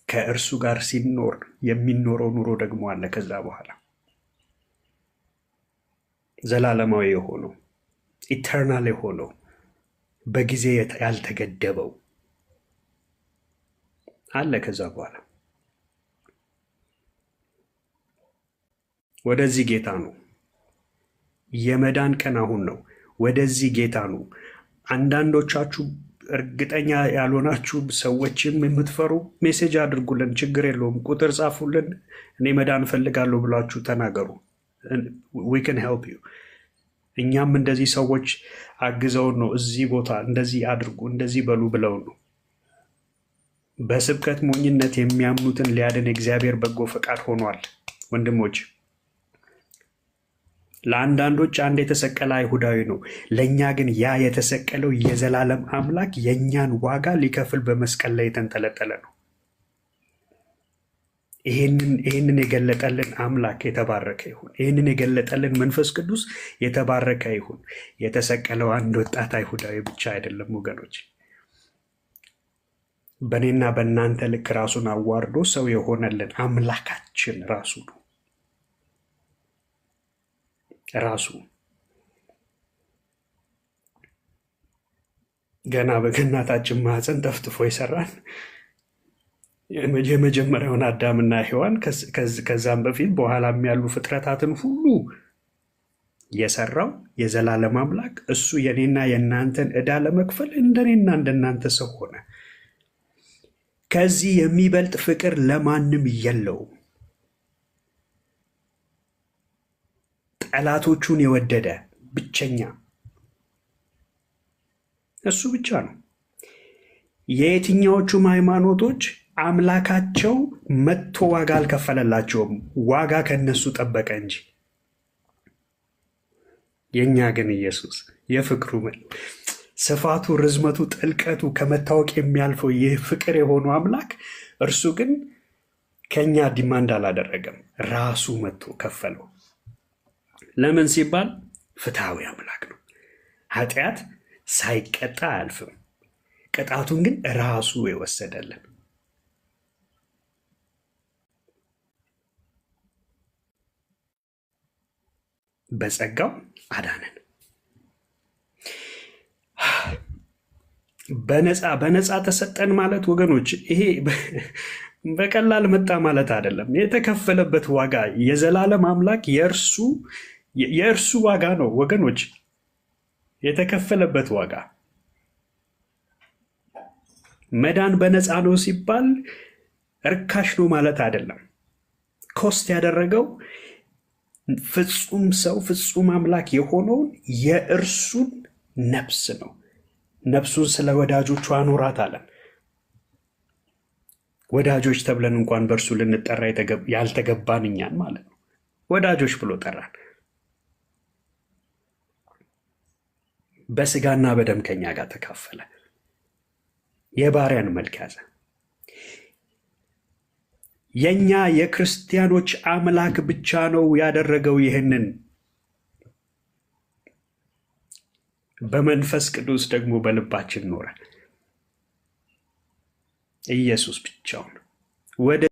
ከእርሱ ጋር ሲኖር የሚኖረው ኑሮ ደግሞ አለ። ከዛ በኋላ ዘላለማዊ የሆነው ኢተርናል የሆነው በጊዜ ያልተገደበው አለ። ከዛ በኋላ ወደዚህ ጌታ ነው። የመዳን ቀን አሁን ነው። ወደዚህ ጌታ ነው። አንዳንዶቻችሁ እርግጠኛ ያልሆናችሁ ሰዎችም የምትፈሩ ሜሴጅ አድርጉልን፣ ችግር የለውም፣ ቁጥር ጻፉልን። እኔ መዳን እፈልጋለሁ ብላችሁ ተናገሩ። we can help you። እኛም እንደዚህ ሰዎች አግዘውን ነው እዚህ ቦታ እንደዚህ አድርጉ እንደዚህ በሉ ብለው ነው። በስብከት ሞኝነት የሚያምኑትን ሊያድን እግዚአብሔር በጎ ፈቃድ ሆኗል። ወንድሞች፣ ለአንዳንዶች አንድ የተሰቀለ አይሁዳዊ ነው፣ ለእኛ ግን ያ የተሰቀለው የዘላለም አምላክ የእኛን ዋጋ ሊከፍል በመስቀል ላይ የተንጠለጠለ ነው። ይህንን የገለጠልን አምላክ የተባረከ ይሁን። ይህንን የገለጠልን መንፈስ ቅዱስ የተባረከ ይሁን። የተሰቀለው አንድ ወጣት አይሁዳዊ ብቻ አይደለም ወገኖች። በእኔና በእናንተ ልክ ራሱን አዋርዶ ሰው የሆነልን አምላካችን ራሱ ነው። ራሱ ገና በእናታችን ማህፀን ጠፍጥፎ የሰራን የመጀመሪያውን አዳምና ሔዋን ከዛም በፊት በኋላም ያሉ ፍጥረታትን ሁሉ የሰራው የዘላለም አምላክ እሱ የኔና የእናንተን ዕዳ ለመክፈል እንደኔና እንደናንተ ሰው ሆነ። ከዚህ የሚበልጥ ፍቅር ለማንም የለውም። ጠላቶቹን የወደደ ብቸኛ እሱ ብቻ ነው። የየትኛዎቹም ሃይማኖቶች አምላካቸው መጥቶ ዋጋ አልከፈለላቸውም፣ ዋጋ ከነሱ ጠበቀ እንጂ። የኛ ግን ኢየሱስ የፍቅሩ ስፋቱ፣ ርዝመቱ፣ ጥልቀቱ ከመታወቅ የሚያልፈው ይህ ፍቅር የሆነው አምላክ እርሱ ግን ከኛ ዲማንድ አላደረገም፣ ራሱ መጥቶ ከፈለው። ለምን ሲባል ፍትሐዊ አምላክ ነው። ኃጢአት ሳይቀጣ አያልፍም። ቅጣቱን ግን ራሱ የወሰደልን። በጸጋው አዳነን። በነፃ ተሰጠን ማለት ወገኖች ይሄ በቀላል መጣ ማለት አይደለም። የተከፈለበት ዋጋ የዘላለም አምላክ የእርሱ ዋጋ ነው ወገኖች። የተከፈለበት ዋጋ መዳን በነፃ ነው ሲባል እርካሽ ነው ማለት አይደለም። ኮስት ያደረገው ፍጹም ሰው ፍጹም አምላክ የሆነውን የእርሱን ነፍስ ነው። ነፍሱን ስለ ወዳጆቹ አኖራት አለን። ወዳጆች ተብለን እንኳን በእርሱ ልንጠራ ያልተገባን እኛን ማለት ነው። ወዳጆች ብሎ ጠራን። በስጋና በደም ከኛ ጋር ተካፈለ። የባሪያን መልክ ያዘ። የኛ የክርስቲያኖች አምላክ ብቻ ነው ያደረገው ይህንን። በመንፈስ ቅዱስ ደግሞ በልባችን ኖረ። ኢየሱስ ብቻውን ወደ